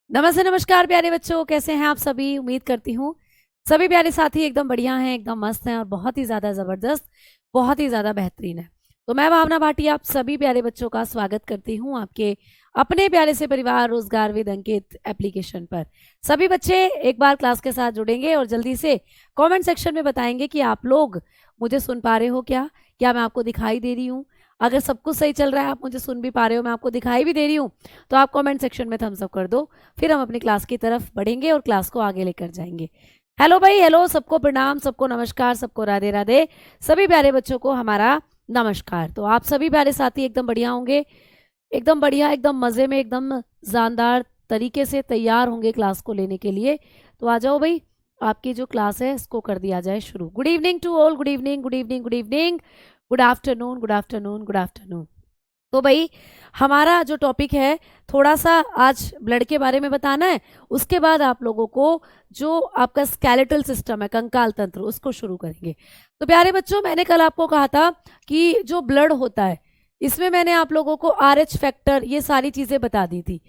नमस्ते नमस्कार प्यारे बच्चों, कैसे हैं आप सभी। उम्मीद करती हूँ सभी प्यारे साथी एकदम बढ़िया हैं, एकदम मस्त हैं और बहुत ही ज़्यादा ज़बरदस्त, बहुत ही ज़्यादा बेहतरीन है। तो मैं भावना भाटी आप सभी प्यारे बच्चों का स्वागत करती हूँ आपके अपने प्यारे से परिवार रोजगार विद अंकित एप्लीकेशन पर। सभी बच्चे एक बार क्लास के साथ जुड़ेंगे और जल्दी से कमेंट सेक्शन में बताएंगे कि आप लोग मुझे सुन पा रहे हो क्या मैं आपको दिखाई दे रही हूँ। अगर सब कुछ सही चल रहा है, आप मुझे सुन भी पा रहे हो, मैं आपको दिखाई भी दे रही हूँ, तो आप कमेंट सेक्शन में थम्स अप कर दो। फिर हम अपनी क्लास की तरफ बढ़ेंगे और क्लास को आगे लेकर जाएंगे। हेलो भाई, हेलो, सबको प्रणाम, सबको नमस्कार, सबको राधे राधे। सभी प्यारे बच्चों को हमारा नमस्कार। तो आप सभी प्यारे साथी एकदम बढ़िया होंगे, एकदम बढ़िया, एकदम मज़े में, एकदम जानदार तरीके से तैयार होंगे क्लास को लेने के लिए। तो आ जाओ भाई, आपकी जो क्लास है इसको कर दिया जाए शुरू। Good evening to all, good evening, good evening, good evening, good afternoon, good afternoon, good afternoon. तो भाई, हमारा जो टॉपिक है, थोड़ा सा आज ब्लड के बारे में बताना है। उसके बाद आप लोगों को जो आपका स्केलेटल सिस्टम है, कंकाल तंत्र, उसको शुरू करेंगे। तो प्यारे बच्चों, मैंने कल आपको कहा था कि जो ब्लड होता है, इसमें मैंने आप लोगों को RH फैक्टर, ये सारी चीज़ें बता दी थी।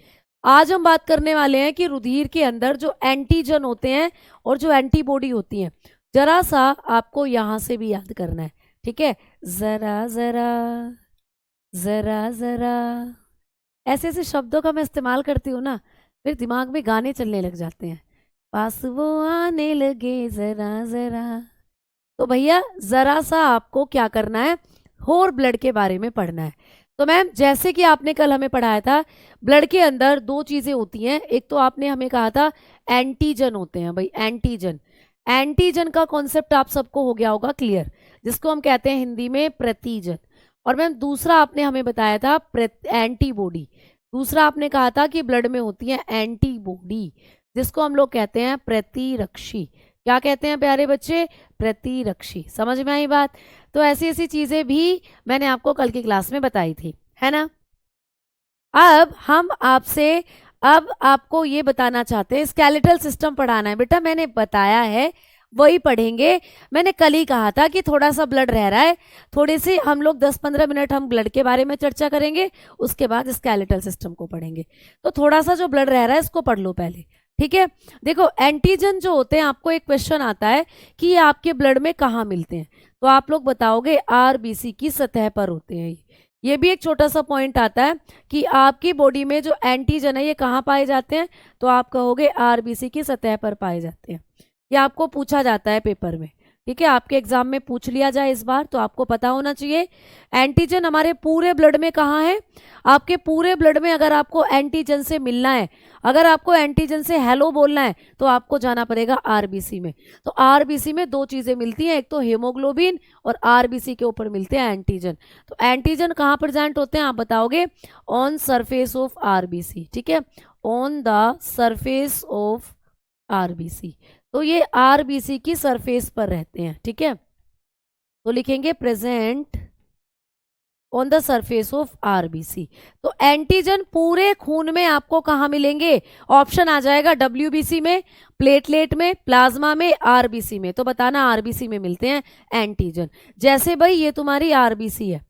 आज हम बात करने वाले हैं कि रुधिर के अंदर जो एंटीजन होते हैं और जो एंटीबॉडी होती हैं, जरा सा आपको यहाँ से भी याद करना है, ठीक है। जरा जरा, जरा जरा, ऐसे ऐसे शब्दों का मैं इस्तेमाल करती हूँ ना, मेरे दिमाग में गाने चलने लग जाते हैं। पास वो आने लगे जरा जरा। तो भैया, जरा सा आपको क्या करना है, होर ब्लड के बारे में पढ़ना है। तो मैम, जैसे कि आपने कल हमें पढ़ाया था, ब्लड के अंदर दो चीजें होती हैं। एक तो आपने हमें कहा था एंटीजन होते हैं भाई, एंटीजन। एंटीजन का कॉन्सेप्ट आप सबको हो गया होगा क्लियर, जिसको हम कहते हैं हिंदी में प्रतिजन। और मैम, दूसरा आपने हमें बताया था एंटीबॉडी। दूसरा आपने कहा था कि ब्लड में होती है एंटीबॉडी, जिसको हम लोग कहते हैं प्रतिरक्षी। क्या कहते हैं प्यारे बच्चे? प्रतिरक्षी। समझ में आई बात? तो ऐसी ऐसी चीजें भी मैंने आपको कल की क्लास में बताई थी, है ना। अब हम आपसे, अब आपको ये बताना चाहते हैं, स्केलेटल सिस्टम पढ़ाना है बेटा। मैंने बताया है वही पढ़ेंगे। मैंने कल ही कहा था कि थोड़ा सा ब्लड रह रहा है, थोड़े से हम लोग 10-15 मिनट हम ब्लड के बारे में चर्चा करेंगे, उसके बाद स्केलेटल सिस्टम को पढ़ेंगे। तो थोड़ा सा जो ब्लड रह रहा है इसको पढ़ लो पहले, ठीक है। देखो, एंटीजन जो होते हैं, आपको एक क्वेश्चन आता है कि ये आपके ब्लड में कहाँ मिलते हैं, तो आप लोग बताओगे RBC की सतह पर होते हैं। ये भी एक छोटा सा पॉइंट आता है कि आपकी बॉडी में जो एंटीजन है ये कहाँ पाए जाते हैं, तो आप कहोगे RBC की सतह पर पाए जाते हैं। ये आपको पूछा जाता है पेपर में, ठीक है। आपके एग्जाम में पूछ लिया जाए इस बार, तो आपको पता होना चाहिए एंटीजन हमारे पूरे ब्लड में कहाँ है। आपके पूरे ब्लड में अगर आपको एंटीजन से मिलना है, अगर आपको एंटीजन से हेलो बोलना है, तो आपको जाना पड़ेगा RBC में। तो RBC में दो चीजें मिलती हैं, एक तो हेमोग्लोबिन, और RBC के ऊपर मिलते हैं एंटीजन। तो एंटीजन कहाँ प्रेजेंट होते हैं आप बताओगे? ऑन सरफेस ऑफ RBC, ठीक है, on the surface of RBC। तो ये RBC की सरफेस पर रहते हैं, ठीक है। तो लिखेंगे present on the surface of RBC। तो एंटीजन पूरे खून में आपको कहाँ मिलेंगे? ऑप्शन आ जाएगा WBC में, प्लेटलेट में, प्लाज्मा में, RBC में। तो बताना RBC में मिलते हैं एंटीजन। जैसे भाई ये तुम्हारी RBC है,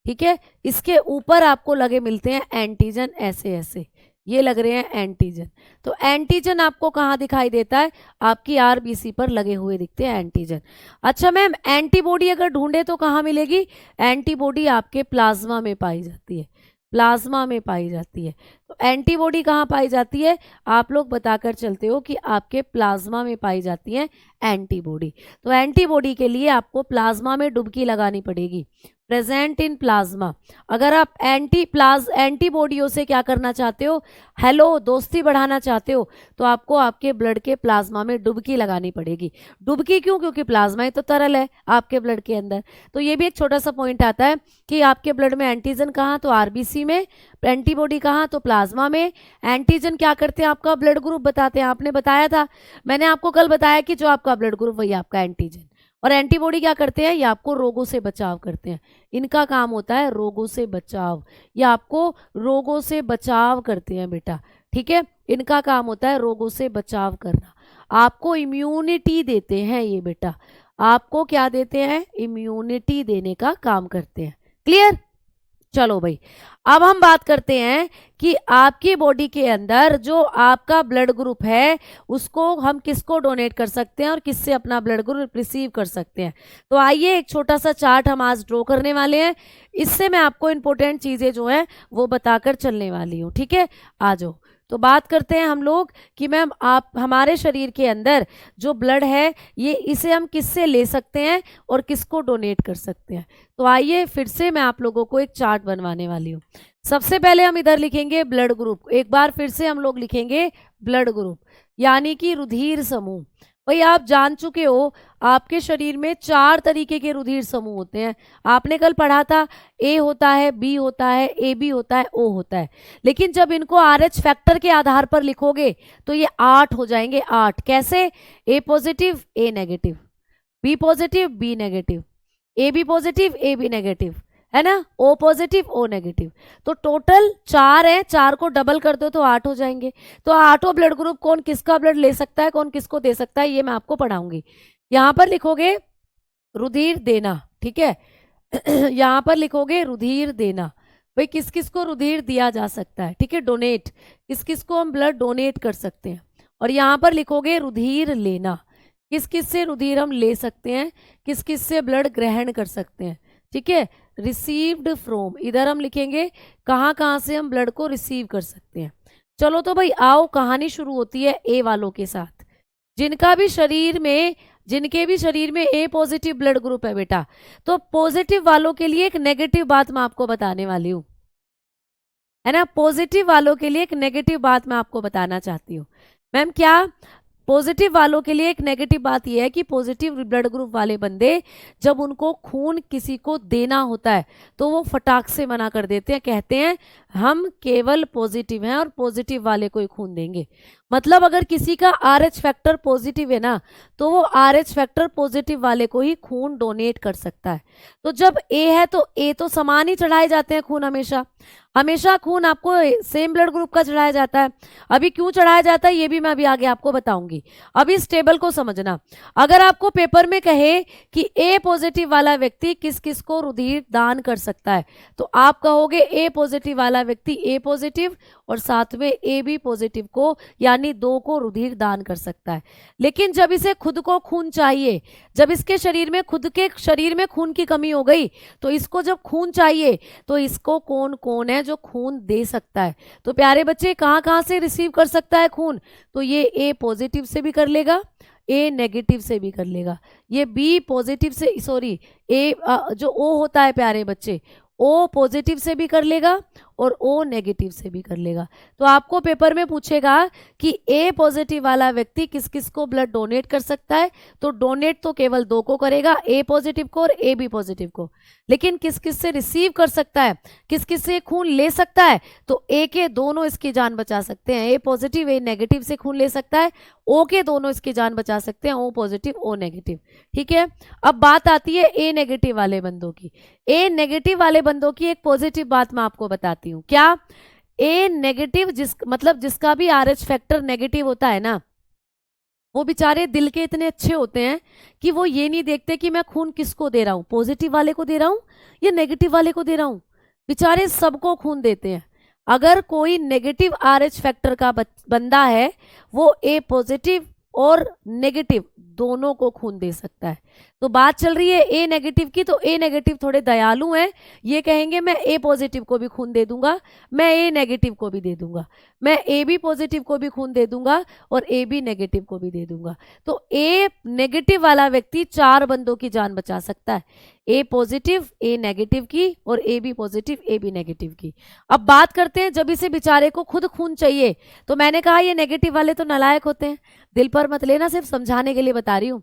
ठीक है, इसके ऊपर आपको लगे मिलते हैं एंटीजन, ऐसे ऐसे ये लग रहे हैं एंटीजन। तो एंटीजन आपको कहाँ दिखाई देता है? आपकी RBC पर लगे हुए दिखते हैं एंटीजन। अच्छा मैम, एंटीबॉडी अगर ढूंढे तो कहाँ मिलेगी? एंटीबॉडी आपके प्लाज्मा में पाई जाती है, प्लाज्मा में पाई जाती है। तो एंटीबॉडी कहाँ पाई जाती है? आप लोग बताकर चलते हो कि आपके प्लाज्मा में पाई जाती है एंटीबॉडी। तो एंटीबॉडी के लिए आपको प्लाज्मा में डुबकी लगानी पड़ेगी, प्रेजेंट इन प्लाज्मा। अगर आप एंटीबॉडियों से क्या करना चाहते हो, हेलो, दोस्ती बढ़ाना चाहते हो, तो आपको आपके ब्लड के प्लाज्मा में डुबकी लगानी पड़ेगी। डुबकी क्यों? क्योंकि प्लाज्मा ही तो तरल है आपके ब्लड के अंदर। तो ये भी एक छोटा सा पॉइंट आता है कि आपके ब्लड में एंटीजन कहाँ, तो RBC में, एंटीबॉडी कहाँ, तो प्लाज्मा में। एंटीजन क्या करते हैं? आपका ब्लड ग्रुप बताते हैं। आपने बताया था, मैंने आपको कल बताया कि जो आपका ब्लड ग्रुप वही आपका एंटीजन। और एंटीबॉडी क्या करते हैं? ये आपको रोगों से बचाव करते हैं। इनका काम होता है रोगों से बचाव, ये आपको रोगों से बचाव करते हैं बेटा, ठीक है। इनका काम होता है रोगों से बचाव करना, आपको इम्यूनिटी देते हैं ये बेटा। आपको क्या देते हैं? इम्यूनिटी देने का काम करते हैं। क्लियर? चलो भाई, अब हम बात करते हैं कि आपकी बॉडी के अंदर जो आपका ब्लड ग्रुप है उसको हम किसको डोनेट कर सकते हैं और किससे अपना ब्लड ग्रुप रिसीव कर सकते हैं। तो आइए एक छोटा सा चार्ट हम आज ड्रॉ करने वाले हैं, इससे मैं आपको इंपॉर्टेंट चीजें जो है वो बताकर चलने वाली हूँ। ठीक है, आ जाओ। तो बात करते हैं हम लोग कि मैम आप हमारे शरीर के अंदर जो ब्लड है ये इसे हम किससे ले सकते हैं और किसको डोनेट कर सकते हैं। तो आइए फिर से मैं आप लोगों को एक चार्ट बनवाने वाली हूँ। सबसे पहले हम इधर लिखेंगे ब्लड ग्रुप, एक बार फिर से हम लोग लिखेंगे ब्लड ग्रुप यानी कि रुधिर समूह। भाई आप जान चुके हो आपके शरीर में 4 तरीके के रुधिर समूह होते हैं। आपने कल पढ़ा था ए होता है, बी होता है, ए बी होता है, ओ होता है। लेकिन जब इनको RH फैक्टर के आधार पर लिखोगे तो ये 8 हो जाएंगे। 8 कैसे? A positive, A negative, B positive, B negative, A B positive, A B negative, है ना, ओ पॉजिटिव, ओ नेगेटिव। तो टोटल 4 है, 4 को डबल कर दो तो 8 हो जाएंगे। तो 8 ब्लड ग्रुप कौन किसका ब्लड ले सकता है, कौन किसको दे सकता है, ये मैं आपको पढ़ाऊंगी। यहां पर लिखोगे रुधिर देना, ठीक है यहां पर लिखोगे रुधिर देना। भाई किस किस को रुधिर दिया जा सकता है, ठीक है, डोनेट, किस किस को हम ब्लड डोनेट कर सकते हैं। और यहां पर लिखोगे रुधिर लेना, किस किस से रुधिर हम ले सकते हैं, किस किस से ब्लड ग्रहण कर सकते हैं। ठीक है, रिसीव्ड फ्रॉम, इधर हम लिखेंगे कहाँ कहाँ से हम ब्लड को रिसीव कर सकते हैं। चलो तो भाई आओ, कहानी शुरू होती है ए वालों के साथ, जिनके भी शरीर में ए पॉजिटिव ब्लड ग्रुप है बेटा। तो पॉजिटिव वालों के लिए एक नेगेटिव बात मैं आपको बताने वाली हूँ, है ना, पॉजिटिव वालों के लिए एक नेगेटिव बात मैं आपको बताना चाहती हूँ। मैम क्या? पॉजिटिव वालों के लिए एक नेगेटिव बात यह है कि पॉजिटिव ब्लड ग्रुप वाले बंदे जब उनको खून किसी को देना होता है तो वो फटाक से मना कर देते हैं, कहते हैं हम केवल पॉजिटिव हैं और पॉजिटिव वाले को ही खून देंगे। मतलब अगर किसी का RH फैक्टर पॉजिटिव है ना तो वो RH फैक्टर पॉजिटिव वाले को ही खून डोनेट कर सकता है। तो जब ए है तो ए तो समान ही चढ़ाए जाते हैं खून, हमेशा हमेशा खून आपको सेम ब्लड ग्रुप का चढ़ाया जाता है। अभी क्यों चढ़ाया जाता है ये भी मैं अभी आगे आपको बताऊंगी। अभी इस टेबल को समझना, अगर आपको पेपर में कहे कि ए पॉजिटिव वाला व्यक्ति किस किस को रुधिर दान कर सकता है तो आप कहोगे ए पॉजिटिव वाला व्यक्ति ए पॉजिटिव और साथ में ए बी पॉजिटिव को यानी 2 को रुधिर दान कर सकता है। लेकिन जब इसे खुद को खून चाहिए, जब इसके शरीर में खुद के शरीर में खून की कमी हो गई तो इसको जब खून चाहिए तो इसको कौन कौन है जो खून दे सकता है। तो प्यारे बच्चे कहाँ कहाँ से रिसीव कर सकता है खून? तो ये ए पॉजिटिव से भी कर लेगा, ए नेगेटिव से भी कर लेगा, ये बी पॉजिटिव से, सॉरी ए जो ओ होता है प्यारे बच्चे, ओ पॉजिटिव से भी कर लेगा और ओ नेगेटिव से भी कर लेगा। तो आपको पेपर में पूछेगा कि ए पॉजिटिव वाला व्यक्ति किस किस को ब्लड डोनेट कर सकता है, तो डोनेट तो केवल 2 को करेगा, ए पॉजिटिव को और ए बी पॉजिटिव को। लेकिन किस किस से रिसीव कर सकता है, किस किस से खून ले सकता है, तो ए के दोनों इसकी जान बचा सकते हैं। ए पॉजिटिव ए नेगेटिव से खून ले सकता है, ओ के दोनों इसकी जान बचा सकते हैं, ओ पॉजिटिव ओ नेगेटिव। ठीक है, अब बात आती है ए नेगेटिव वाले बंदों की। ए नेगेटिव वाले बंदों की एक पॉजिटिव बात मैं आपको बताती हूँ। क्या? ए नेगेटिव मतलब जिसका भी RH फैक्टर नेगेटिव होता है ना, वो बेचारे दिल के इतने अच्छे होते हैं कि वो ये नहीं देखते कि मैं खून किसको दे रहा हूँ, पॉजिटिव वाले को दे रहा हूँ या नेगेटिव वाले को दे रहा हूँ, बेचारे सबको खून देते हैं। अगर कोई नेगेटिव RH फैक्टर का बंदा है वो ए पॉजिटिव और नेगेटिव दोनों को खून दे सकता है। तो बात चल रही है ए नेगेटिव की, तो ए नेगेटिव थोड़े दयालु हैं, ये कहेंगे मैं ए पॉजिटिव को भी खून दे दूंगा, मैं ए नेगेटिव को भी दे दूंगा, मैं ए बी पॉजिटिव को भी खून दे दूंगा और ए बी नेगेटिव को भी दे दूंगा। तो ए नेगेटिव वाला व्यक्ति 4 बंदों की जान बचा सकता है, ए पॉजिटिव ए नेगेटिव की और A B positive A B negative की। अब बात करते हैं जब इसे बेचारे को खुद खून चाहिए, तो मैंने कहा ये नेगेटिव वाले तो नालायक होते हैं, दिल पर मत लेना, सिर्फ समझाने के लिए बता रही हूँ,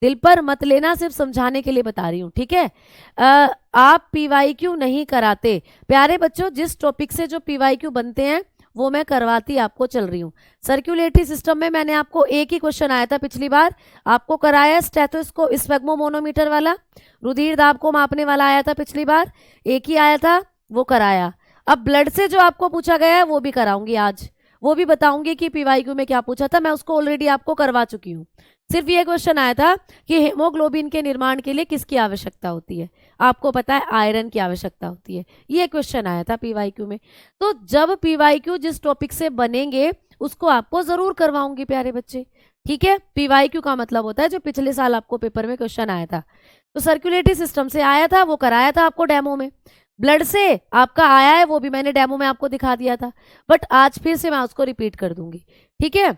दिल पर मत लेना, सिर्फ समझाने के लिए बता रही हूँ। ठीक है, आप PYQ नहीं कराते प्यारे बच्चों, जिस टॉपिक से जो PYQ बनते हैं वो मैं करवाती आपको चल रही हूँ। सर्कुलेटरी सिस्टम में मैंने आपको एक ही क्वेश्चन आया था पिछली बार, आपको कराया स्टेथोस्कोप स्फेग्मोमोनोमीटर वाला, रुधिर दाब को मापने वाला आया था पिछली बार, एक ही आया था वो कराया। अब ब्लड से जो आपको पूछा गया है वो भी कराऊंगी आज, वो भी बताऊंगी कि पीवाईक्यू में क्या पूछा था, मैं उसको ऑलरेडी आपको करवा चुकी हूँ। सिर्फ ये क्वेश्चन आया था कि हेमोग्लोबिन के निर्माण के लिए किसकी आवश्यकता होती है, आपको पता है आयरन की आवश्यकता होती है, ये क्वेश्चन आया था पीवाईक्यू में। तो जब पीवाईक्यू जिस टॉपिक से बनेंगे उसको आपको जरूर करवाऊंगी प्यारे बच्चे, ठीक है। पीवाईक्यू का मतलब होता है जो पिछले साल आपको पेपर में क्वेश्चन आया था, तो सर्कुलेटरी सिस्टम से आया था, वो कराया था आपको डेमो में। ब्लड से आपका आया है, वो भी मैंने डेमो में आपको दिखा दिया था, बट आज फिर से मैं उसको रिपीट कर दूंगी, ठीक है।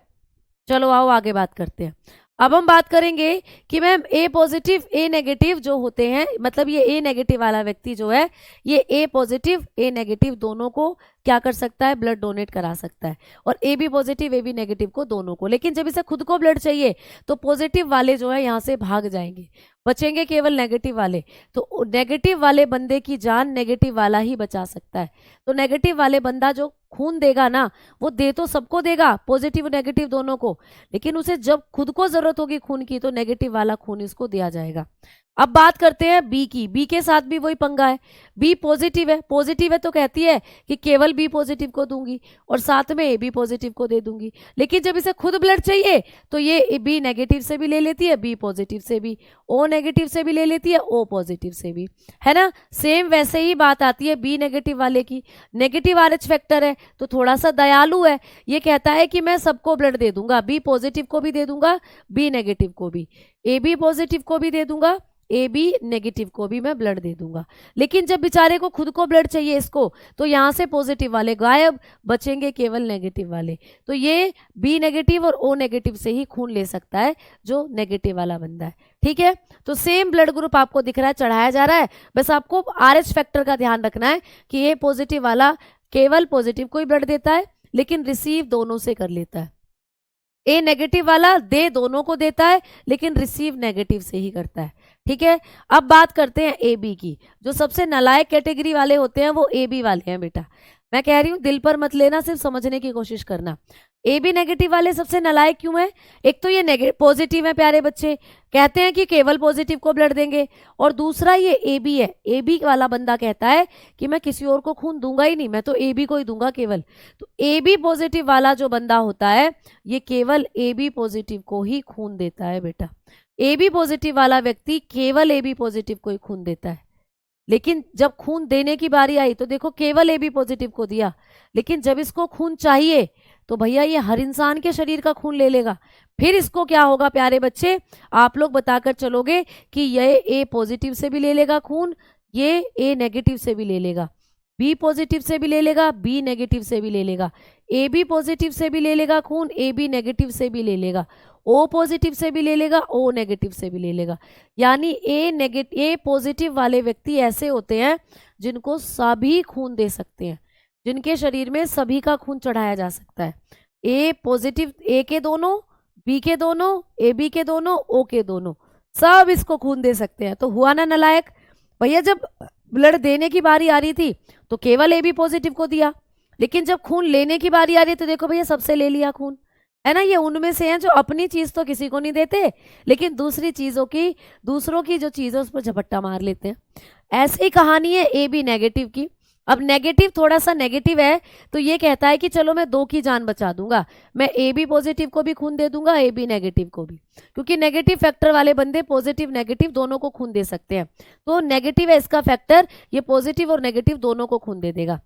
चलो आओ आगे बात करते हैं। अब हम बात करेंगे कि ma'am A positive A negative जो होते हैं, मतलब ये ए नेगेटिव वाला व्यक्ति जो है, ये ए पॉजिटिव ए नेगेटिव दोनों को क्या कर सकता है, ब्लड डोनेट करा सकता है, और A B positive A B negative को दोनों को। लेकिन जब इसे खुद को ब्लड चाहिए तो पॉजिटिव वाले जो है यहाँ से भाग जाएंगे, बचेंगे केवल नेगेटिव वाले। तो नेगेटिव वाले बंदे की जान नेगेटिव वाला ही बचा सकता है। तो नेगेटिव वाले बंदा जो खून देगा ना, वो दे तो सबको देगा, पॉजिटिव नेगेटिव दोनों को, लेकिन उसे जब खुद को जरूरत होगी खून की तो नेगेटिव वाला खून इसको दिया जाएगा। अब बात करते हैं बी की। बी के साथ भी वही पंगा है, बी पॉजिटिव है, पॉजिटिव है तो कहती है कि केवल बी पॉजिटिव को दूंगी और साथ में ए बी पॉजिटिव को दे दूंगी। लेकिन जब इसे खुद ब्लड चाहिए तो ये बी नेगेटिव से भी ले लेती है, बी पॉजिटिव से भी, ओ नेगेटिव से भी ले लेती है, ओ पॉजिटिव से भी, है ना। सेम वैसे ही बात आती है बी नेगेटिव वाले की। नेगेटिव RH फैक्टर है तो थोड़ा सा दयालु है, ये कहता है कि मैं सबको ब्लड दे दूंगा, बी पॉजिटिव को भी दे दूंगा, बी नेगेटिव को भी, ए बी पॉजिटिव को भी दे दूंगा, ए बी नेगेटिव को भी मैं ब्लड दे दूंगा। लेकिन जब बेचारे को खुद को ब्लड चाहिए इसको, तो यहाँ से पॉजिटिव वाले गायब, बचेंगे केवल नेगेटिव वाले। तो ये बी नेगेटिव और ओ नेगेटिव से ही खून ले सकता है जो नेगेटिव वाला बंदा है, ठीक है। तो सेम ब्लड ग्रुप आपको दिख रहा है, चढ़ाया जा रहा है, बस आपको RH फैक्टर का ध्यान रखना है कि ए पॉजिटिव वाला केवल पॉजिटिव को ही ब्लड देता है, लेकिन रिसीव दोनों से कर लेता है। ए नेगेटिव वाला दे दोनों को देता है, लेकिन रिसीव नेगेटिव से ही करता है, ठीक है। अब बात करते हैं ए बी की। जो सबसे नालायक कैटेगरी वाले होते हैं वो ए बी वाले हैं बेटा, मैं कह रही हूँ दिल पर मत लेना, सिर्फ समझने की कोशिश करना। ए बी नेगेटिव वाले सबसे नालायक क्यों है? एक तो ये पॉजिटिव है प्यारे बच्चे, कहते हैं कि केवल पॉजिटिव को ब्लड देंगे, और दूसरा ये ए बी है। ए बी वाला बंदा कहता है कि मैं किसी और को खून दूंगा ही नहीं, मैं तो ए बी को ही दूंगा केवल। तो ए बी पॉजिटिव वाला जो बंदा होता है ये केवल ए बी पॉजिटिव को ही खून देता है बेटा। ए बी पॉजिटिव वाला व्यक्ति केवल ए बी पॉजिटिव को ही खून देता है। लेकिन जब खून देने की बारी आई तो देखो केवल ए बी पॉजिटिव को दिया, लेकिन जब इसको खून चाहिए तो भैया ये हर इंसान के शरीर का खून ले लेगा। फिर इसको क्या होगा प्यारे बच्चे, आप लोग बताकर चलोगे कि ये ए पॉजिटिव से भी ले लेगा खून, ये ए नेगेटिव से भी ले लेगा, बी पॉजिटिव से भी ले लेगा, बी नेगेटिव से भी ले लेगा, ए बी पॉजिटिव से भी ले लेगा खून, ए बी नेगेटिव से भी ले लेगा, ओ पॉजिटिव से भी ले लेगा, ओ नेगेटिव से भी ले लेगा। यानी ए पॉजिटिव वाले व्यक्ति ऐसे होते हैं जिनको सभी खून दे सकते हैं, जिनके शरीर में सभी का खून चढ़ाया जा सकता है। ए पॉजिटिव ए के दोनों, बी के दोनों, ए बी के दोनों, ओ के दोनों, सब इसको खून दे सकते हैं। तो हुआ ना नालायक भैया, जब ब्लड देने की बारी आ रही थी तो केवल ए बी पॉजिटिव को दिया, लेकिन जब खून लेने की बारी आ रही है तो देखो भैया सबसे ले लिया खून, है ना। ये उनमें से हैं जो अपनी चीज तो किसी को नहीं देते, लेकिन दूसरों की जो चीज है उस पर झपट्टा मार लेते हैं। ऐसी ही कहानी है ए बी नेगेटिव की। अब नेगेटिव थोड़ा सा नेगेटिव है तो ये कहता है कि चलो मैं दो की जान बचा दूंगा, मैं ए बी पॉजिटिव को भी खून दे दूंगा, ए बी नेगेटिव को भी, क्योंकि नेगेटिव फैक्टर वाले बंदे पॉजिटिव नेगेटिव दोनों को खून दे सकते हैं। तो नेगेटिव है इसका फैक्टर, ये पॉजिटिव और नेगेटिव दोनों को खून दे देगा।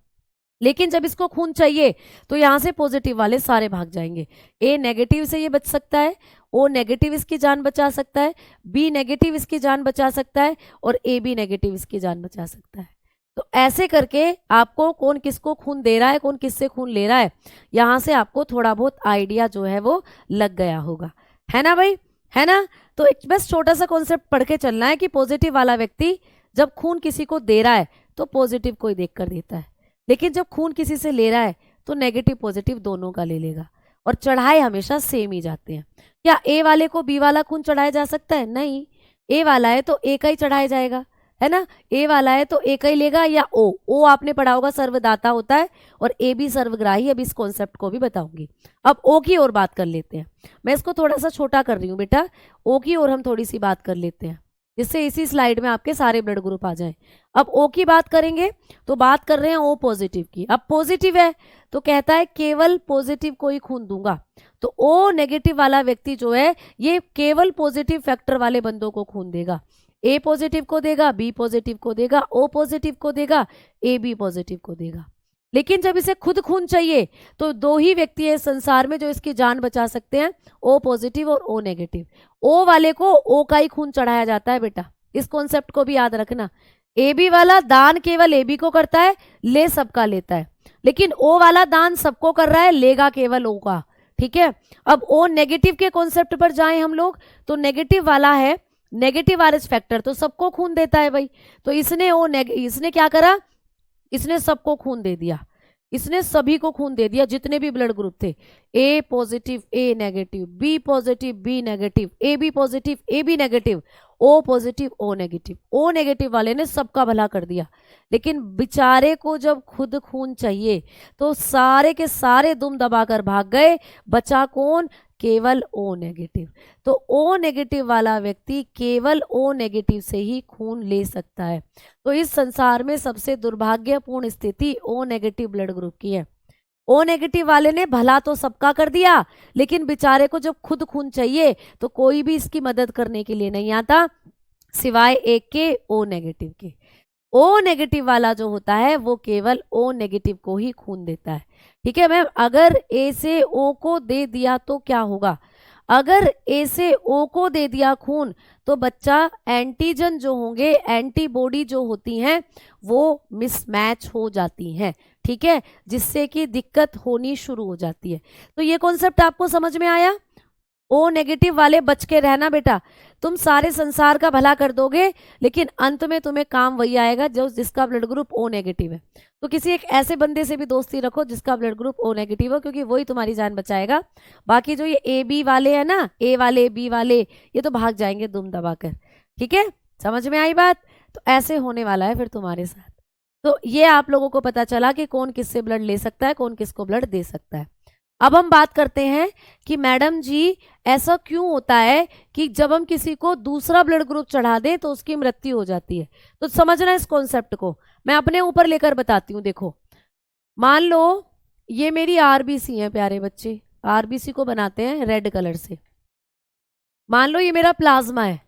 लेकिन जब इसको खून चाहिए तो यहाँ से पॉजिटिव वाले सारे भाग जाएंगे। ए नेगेटिव से ये बच सकता है, ओ नेगेटिव इसकी जान बचा सकता है, बी नेगेटिव इसकी जान बचा सकता है, और ए बी नेगेटिव इसकी जान बचा सकता है। तो ऐसे करके आपको कौन किसको खून दे रहा है, कौन किससे खून ले रहा है, यहाँ से आपको थोड़ा बहुत आइडिया जो है वो लग गया होगा, है ना भाई, है ना। तो एक बस छोटा सा कॉन्सेप्ट पढ़ के चलना है कि पॉजिटिव वाला व्यक्ति जब खून किसी को दे रहा है तो पॉजिटिव को ही देख कर देता है, लेकिन जब खून किसी से ले रहा है तो नेगेटिव पॉजिटिव दोनों का ले लेगा, और चढ़ाए हमेशा सेम ही जाते हैं। क्या ए वाले को बी वाला खून चढ़ाया जा सकता है? नहीं, ए वाला है तो ए का ही चढ़ाया जाएगा, है ना। ए वाला है तो ए का ही लेगा, या ओ आपने पढ़ा होगा सर्वदाता होता है, और ए बी सर्वग्राही। अब इस कॉन्सेप्ट को भी बताऊंगी। अब ओ की ओर बात कर लेते हैं, मैं इसको थोड़ा सा छोटा कर रही हूँ बेटा, ओ की ओर हम थोड़ी सी बात कर लेते हैं। जिससे इसी स्लाइड में आपके सारे ब्लड ग्रुप आ जाएं। अब ओ की बात करेंगे तो बात कर रहे हैं ओ पॉजिटिव की। अब पॉजिटिव है तो कहता है केवल पॉजिटिव को ही खून दूंगा। तो ओ नेगेटिव वाला व्यक्ति जो है ये केवल पॉजिटिव फैक्टर वाले बंदों को खून देगा। ए पॉजिटिव को देगा, बी पॉजिटिव को देगा, ओ पॉजिटिव को देगा, ए बी पॉजिटिव को देगा। लेकिन जब इसे खुद खून चाहिए तो दो ही व्यक्ति है संसार में जो इसकी जान बचा सकते हैं, ओ पॉजिटिव और ओ नेगेटिव। ओ वाले को ओ का ही खून चढ़ाया जाता है बेटा, इस कॉन्सेप्ट को भी याद रखना। ए बी वाला दान केवल ए बी को करता है, ले सबका लेता है। लेकिन ओ वाला दान सबको कर रहा है, लेगा केवल ओ का। ठीक है, अब ओ नेगेटिव के कॉन्सेप्ट पर जाएं हम लोग, तो नेगेटिव वाला है नेगेटिव आरएच फैक्टर, तो सबको खून देता है भाई। तो इसने क्या करा, इसने सबको खून दे दिया, इसने सभी को खून दे दिया जितने भी ब्लड ग्रुप थे। A positive A negative, B positive B negative, A B positive A B negative, O positive O negative. O negative वाले ने सबका भला कर दिया। लेकिन बेचारे को जब खुद खून चाहिए तो सारे के सारे दुम दबाकर भाग गए, बचा कौन, केवल ओ नेगेटिव। तो ओ नेगेटिव वाला व्यक्ति केवल ओ नेगेटिव से ही खून ले सकता है। तो इस संसार में सबसे दुर्भाग्यपूर्ण स्थिति ओ नेगेटिव ब्लड ग्रुप की है। ओ नेगेटिव वाले ने भला तो सबका कर दिया, लेकिन बेचारे को जब खुद खून चाहिए तो कोई भी इसकी मदद करने के लिए नहीं आता सिवाय एक के, ओ नेगेटिव के। ओ नेगेटिव वाला जो होता है वो केवल ओ नेगेटिव को ही खून देता है। ठीक है मैम, अगर ए से ओ को दे दिया तो क्या होगा, अगर ए से ओ को दे दिया खून तो बच्चा एंटीजन जो होंगे, एंटीबॉडी जो होती हैं वो मिसमैच हो जाती हैं। ठीक है, जिससे कि दिक्कत होनी शुरू हो जाती है। तो ये कॉन्सेप्ट आपको समझ में आया। ओ नेगेटिव वाले बच के रहना बेटा, तुम सारे संसार का भला कर दोगे लेकिन अंत में तुम्हें काम वही आएगा जो जिसका ब्लड ग्रुप ओ नेगेटिव है। तो किसी एक ऐसे बंदे से भी दोस्ती रखो जिसका ब्लड ग्रुप ओ नेगेटिव हो, क्योंकि वही तुम्हारी जान बचाएगा। बाकी जो ये ए बी वाले हैं ना, ए वाले बी वाले, ये तो भाग जाएंगे दुम दबाकर। ठीक है, समझ में आई बात। तो ऐसे होने वाला है फिर तुम्हारे साथ। तो ये आप लोगों को पता चला कि कौन किससे ब्लड ले सकता है, कौन किसको ब्लड दे सकता है। अब हम बात करते हैं कि मैडम जी ऐसा क्यों होता है कि जब हम किसी को दूसरा ब्लड ग्रुप चढ़ा दें तो उसकी मृत्यु हो जाती है। तो समझना इस कॉन्सेप्ट को, मैं अपने ऊपर लेकर बताती हूँ। देखो, मान लो ये मेरी आरबीसी है प्यारे बच्चे, आरबीसी को बनाते हैं रेड कलर से। मान लो ये मेरा प्लाज्मा है,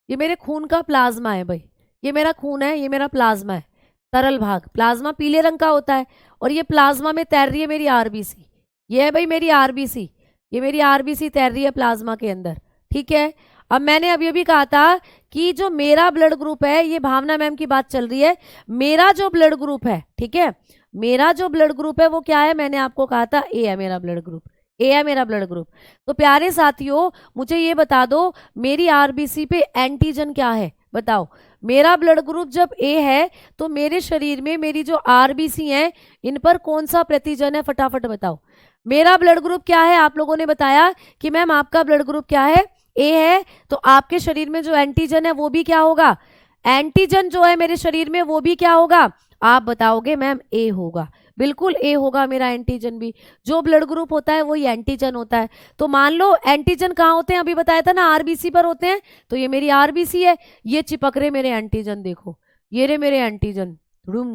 ये मेरे खून का प्लाज्मा है भाई, ये मेरा खून है, ये मेरा प्लाज्मा है, तरल भाग। प्लाज्मा पीले रंग का होता है और ये प्लाज्मा में तैर रही है मेरी आरबीसी। ये है भाई मेरी आरबीसी, ये मेरी आरबीसी तैर रही है प्लाज्मा के अंदर। ठीक है, अब मैंने अभी अभी कहा था कि जो मेरा ब्लड ग्रुप है, ये भावना मैम की बात चल रही है, मेरा जो ब्लड ग्रुप है, ठीक है, मेरा जो ब्लड ग्रुप है वो क्या है, मैंने आपको कहा था ए है मेरा ब्लड ग्रुप, ए है मेरा ब्लड ग्रुप। तो प्यारे साथियों मुझे ये बता दो मेरी आरबीसी पे एंटीजन क्या है, बताओ। मेरा ब्लड ग्रुप जब ए है तो मेरे शरीर में मेरी जो आरबीसी हैं इन पर कौन सा प्रतिजन है, फटाफट बताओ। मेरा ब्लड ग्रुप क्या है, आप लोगों ने बताया कि मैम आपका ब्लड ग्रुप क्या है, ए है, तो आपके शरीर में जो एंटीजन है वो भी क्या होगा, एंटीजन जो है मेरे शरीर में वो भी क्या होगा, आप बताओगे मैम ए होगा। बिल्कुल ए होगा मेरा एंटीजन भी, जो ब्लड ग्रुप होता है वही एंटीजन होता है। तो मान लो एंटीजन कहाँ होते हैं, अभी बताया था ना आरबीसी पर होते हैं, तो ये मेरी आरबीसी है, ये चिपक रहे मेरे एंटीजन, देखो ये रे मेरे एंटीजन, धुड़ुम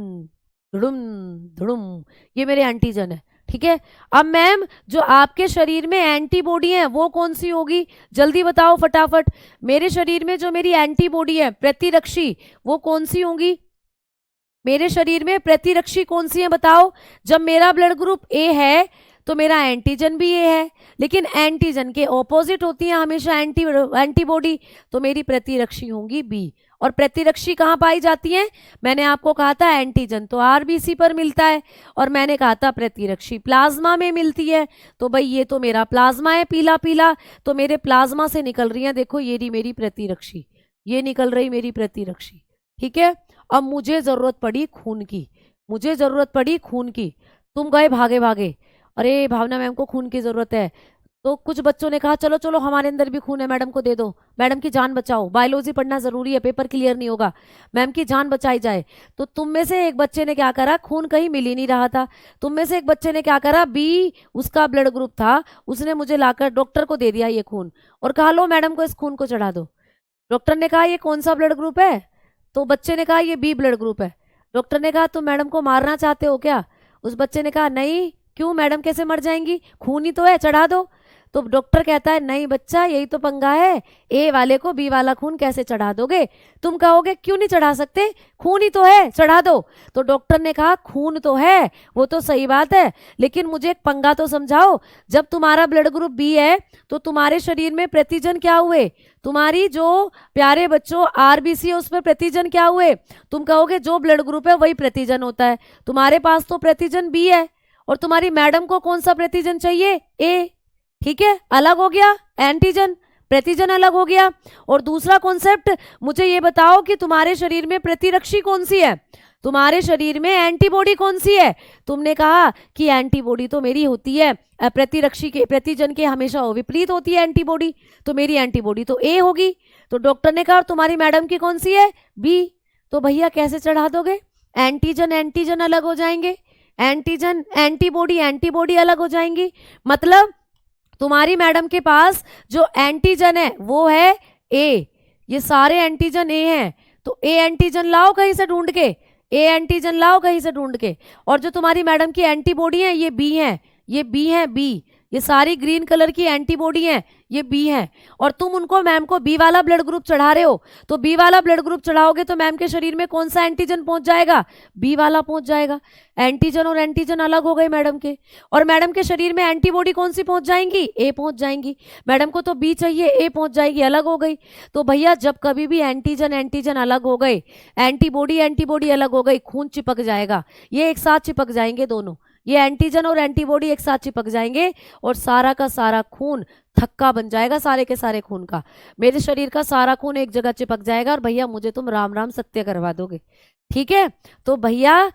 धुड़ुम धुड़ुम, ये मेरे एंटीजन है। ठीक है, अब मैम जो आपके शरीर में एंटीबॉडी है वो कौन सी होगी, जल्दी बताओ फटाफट। मेरे शरीर में जो मेरी एंटीबॉडी है प्रतिरक्षी, वो कौन सी होंगी, मेरे शरीर में प्रतिरक्षी कौन सी है बताओ। जब मेरा ब्लड ग्रुप ए है तो मेरा एंटीजन भी ए है, लेकिन एंटीजन के ऑपोजिट होती है हमेशा एंटीबॉडी, तो मेरी प्रतिरक्षी होंगी बी। और प्रतिरक्षी कहाँ पाई जाती है, मैंने आपको कहा था एंटीजन तो आरबीसी पर मिलता है, और मैंने कहा था प्रतिरक्षी प्लाज्मा में मिलती है। तो भाई ये तो मेरा प्लाज्मा है पीला पीला, तो मेरे प्लाज्मा से निकल रही है, देखो ये रही मेरी प्रतिरक्षी, ये निकल रही मेरी प्रतिरक्षी। ठीक है, अब मुझे जरूरत पड़ी खून की, मुझे जरूरत पड़ी खून की, तुम गए भागे भागे, अरे भावना मैम को खून की जरूरत है। तो कुछ बच्चों ने कहा चलो चलो हमारे अंदर भी खून है, मैडम को दे दो, मैडम की जान बचाओ, बायोलॉजी पढ़ना जरूरी है, पेपर क्लियर नहीं होगा, मैम की जान बचाई जाए। तो तुम में से एक बच्चे ने क्या करा, खून कहीं मिल ही नहीं रहा था, तुम में से एक बच्चे ने क्या करा, बी उसका ब्लड ग्रुप था, उसने मुझे लाकर डॉक्टर को दे दिया ये खून और कहा लो मैडम को इस खून को चढ़ा दो। डॉक्टर ने कहा ये कौन सा ब्लड ग्रुप है? तो बच्चे ने कहा ये बी ब्लड ग्रुप है। डॉक्टर ने कहा तुम मैडम को मारना चाहते हो क्या? उस बच्चे ने कहा नहीं, क्यों, मैडम कैसे मर जाएंगी, खून ही तो है, चढ़ा दो। तो डॉक्टर कहता है नहीं बच्चा, यही तो पंगा है, ए वाले को बी वाला खून कैसे चढ़ा दोगे? तुम कहोगे क्यों नहीं चढ़ा सकते, खून ही तो है, चढ़ा दो। तो डॉक्टर ने कहा खून तो है, वो तो सही बात है, लेकिन मुझे एक पंगा तो समझाओ। जब तुम्हारा ब्लड ग्रुप बी है तो तुम्हारे शरीर में प्रतिजन क्या हुए? तुम्हारी जो प्यारे बच्चों आरबीसी है उसमें प्रतिजन क्या हुए? तुम कहोगे जो ब्लड ग्रुप है वही प्रतिजन होता है। तुम्हारे पास तो प्रतिजन बी है और तुम्हारी मैडम को कौन सा प्रतिजन चाहिए? ए। ठीक है, अलग हो गया एंटीजन, प्रतिजन अलग हो गया। और दूसरा कॉन्सेप्ट, मुझे ये बताओ कि तुम्हारे शरीर में प्रतिरक्षी कौन सी है? तुम्हारे शरीर में एंटीबॉडी कौन सी है? तुमने कहा कि एंटीबॉडी तो मेरी होती है प्रतिरक्षी के, प्रतिजन के हमेशा विपरीत होती है एंटीबॉडी, तो मेरी एंटीबॉडी तो ए होगी। तो डॉक्टर ने कहा तुम्हारी मैडम की कौन सी है? बी। तो भैया कैसे चढ़ा दोगे? एंटीजन एंटीजन अलग हो जाएंगे, एंटीजन एंटीबॉडी एंटीबॉडी अलग हो जाएंगी। मतलब तुम्हारी मैडम के पास जो एंटीजन है वो है ए, ये सारे एंटीजन ए हैं, तो ए एंटीजन लाओ कहीं से ढूंढ के, ए एंटीजन लाओ कहीं से ढूंढ के। और जो तुम्हारी मैडम की एंटीबॉडी है ये बी है, ये बी है बी, ये सारी ग्रीन कलर की एंटीबॉडी है, ये बी है। और तुम उनको, मैम को बी वाला ब्लड ग्रुप चढ़ा रहे हो, तो बी वाला ब्लड ग्रुप चढ़ाओगे तो मैम के शरीर में कौन सा एंटीजन पहुंच जाएगा? बी वाला पहुंच जाएगा। एंटीजन और एंटीजन अलग हो गए मैडम के, और मैडम के शरीर में एंटीबॉडी कौन सी पहुंच जाएंगी? ए पहुंच जाएंगी। मैडम को तो बी चाहिए, ए पहुंच जाएगी, अलग हो गई। तो भैया जब कभी भी एंटीजन एंटीजन अलग हो गए, एंटीबॉडी एंटीबॉडी अलग हो गई, खून चिपक जाएगा, ये एक साथ चिपक जाएंगे दोनों, ये एंटीजन और एंटीबॉडी एक साथ चिपक जाएंगे और सारा का सारा खून थक्का बन जाएगा, सारे के सारे खून का, मेरे शरीर का सारा खून एक जगह चिपक जाएगा और भैया मुझे तुम राम राम सत्य करवा दोगे। ठीक है, तो भैया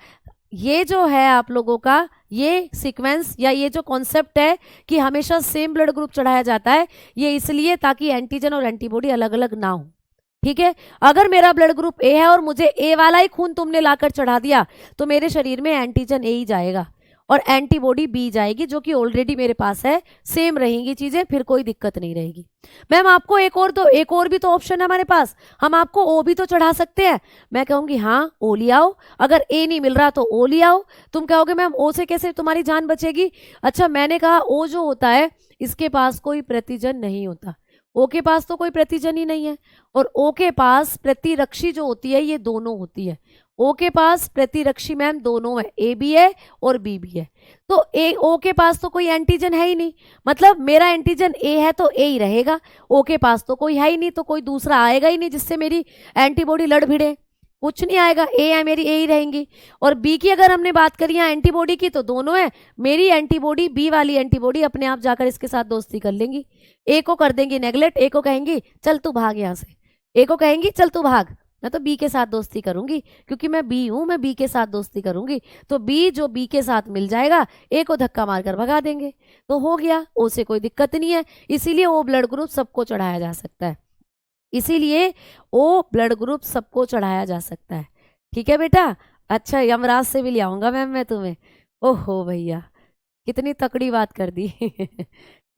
ये जो है आप लोगों का ये सीक्वेंस या ये जो कॉन्सेप्ट है कि हमेशा सेम ब्लड ग्रुप चढ़ाया जाता है, ये इसलिए ताकि एंटीजन और एंटीबॉडी अलग अलग ना हो। ठीक है, अगर मेरा ब्लड ग्रुप ए है और मुझे ए वाला ही खून तुमने लाकर चढ़ा दिया तो मेरे शरीर में एंटीजन ए ही जाएगा और एंटीबॉडी बी जाएगी, जो कि ऑलरेडी मेरे पास है, सेम रहेंगी चीजें, फिर कोई दिक्कत नहीं रहेगी। मैम आपको एक और तो, एक और भी तो ऑप्शन है हमारे पास, हम आपको ओ भी तो चढ़ा सकते हैं। मैं कहूंगी हाँ ओ ले आओ, अगर ए नहीं मिल रहा तो ओ ले आओ। तुम कहोगे मैम ओ से कैसे तुम्हारी जान बचेगी? अच्छा मैंने कहा ओ जो होता है इसके पास कोई प्रतिजन नहीं होता, ओ के पास तो कोई प्रतिजन ही नहीं है, और ओ के पास प्रतिरक्षी जो होती है ये दोनों होती है। ओ के पास प्रतिरक्षी मैम दोनों है, ए भी है और बी भी है। तो ए ओ के पास तो कोई एंटीजन है ही नहीं, मतलब मेरा एंटीजन ए है तो ए ही रहेगा, ओ के पास तो कोई है ही नहीं, तो कोई दूसरा आएगा ही नहीं जिससे मेरी एंटीबॉडी लड़ भिड़े, कुछ नहीं आएगा, ए है मेरी, ए ही रहेंगी। और बी की अगर हमने बात करी यहाँ एंटीबॉडी की तो दोनों है, मेरी एंटीबॉडी बी वाली एंटीबॉडी अपने आप जाकर इसके साथ दोस्ती कर लेंगी, ए को कर देंगी नेगलेक्ट, ए को कहेंगी चल तू भाग यहाँ से, ए को कहेंगी चल तू भाग, मैं तो बी के साथ दोस्ती करूंगी क्योंकि मैं बी हूं, मैं बी के साथ दोस्ती करूंगी। तो बी जो बी के साथ मिल जाएगा, ए को धक्का मारकर भगा देंगे, तो हो गया, ओ से कोई दिक्कत नहीं है। इसीलिए ओ ब्लड ग्रुप सबको चढ़ाया जा सकता है, इसीलिए ओ ब्लड ग्रुप सबको चढ़ाया जा सकता है। ठीक है बेटा, अच्छा यमराज से भी ले आऊंगा मैम मैं तुम्हें। ओहो भैया कितनी तकड़ी बात कर दी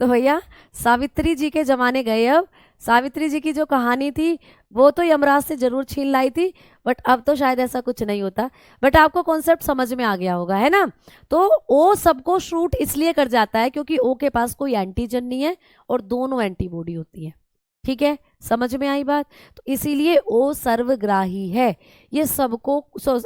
तो भैया सावित्री जी के जमाने गए, अब सावित्री जी की जो कहानी थी वो तो यमराज से जरूर छीन लाई थी, बट अब तो शायद ऐसा कुछ नहीं होता, बट आपको कॉन्सेप्ट समझ में आ गया होगा, है ना। तो ओ सबको शूट इसलिए कर जाता है क्योंकि ओ के पास कोई एंटीजन नहीं है और दोनों एंटीबॉडी होती है। ठीक है, समझ में आई बात। तो इसीलिए ओ सर्वग्राही है, ये सबको,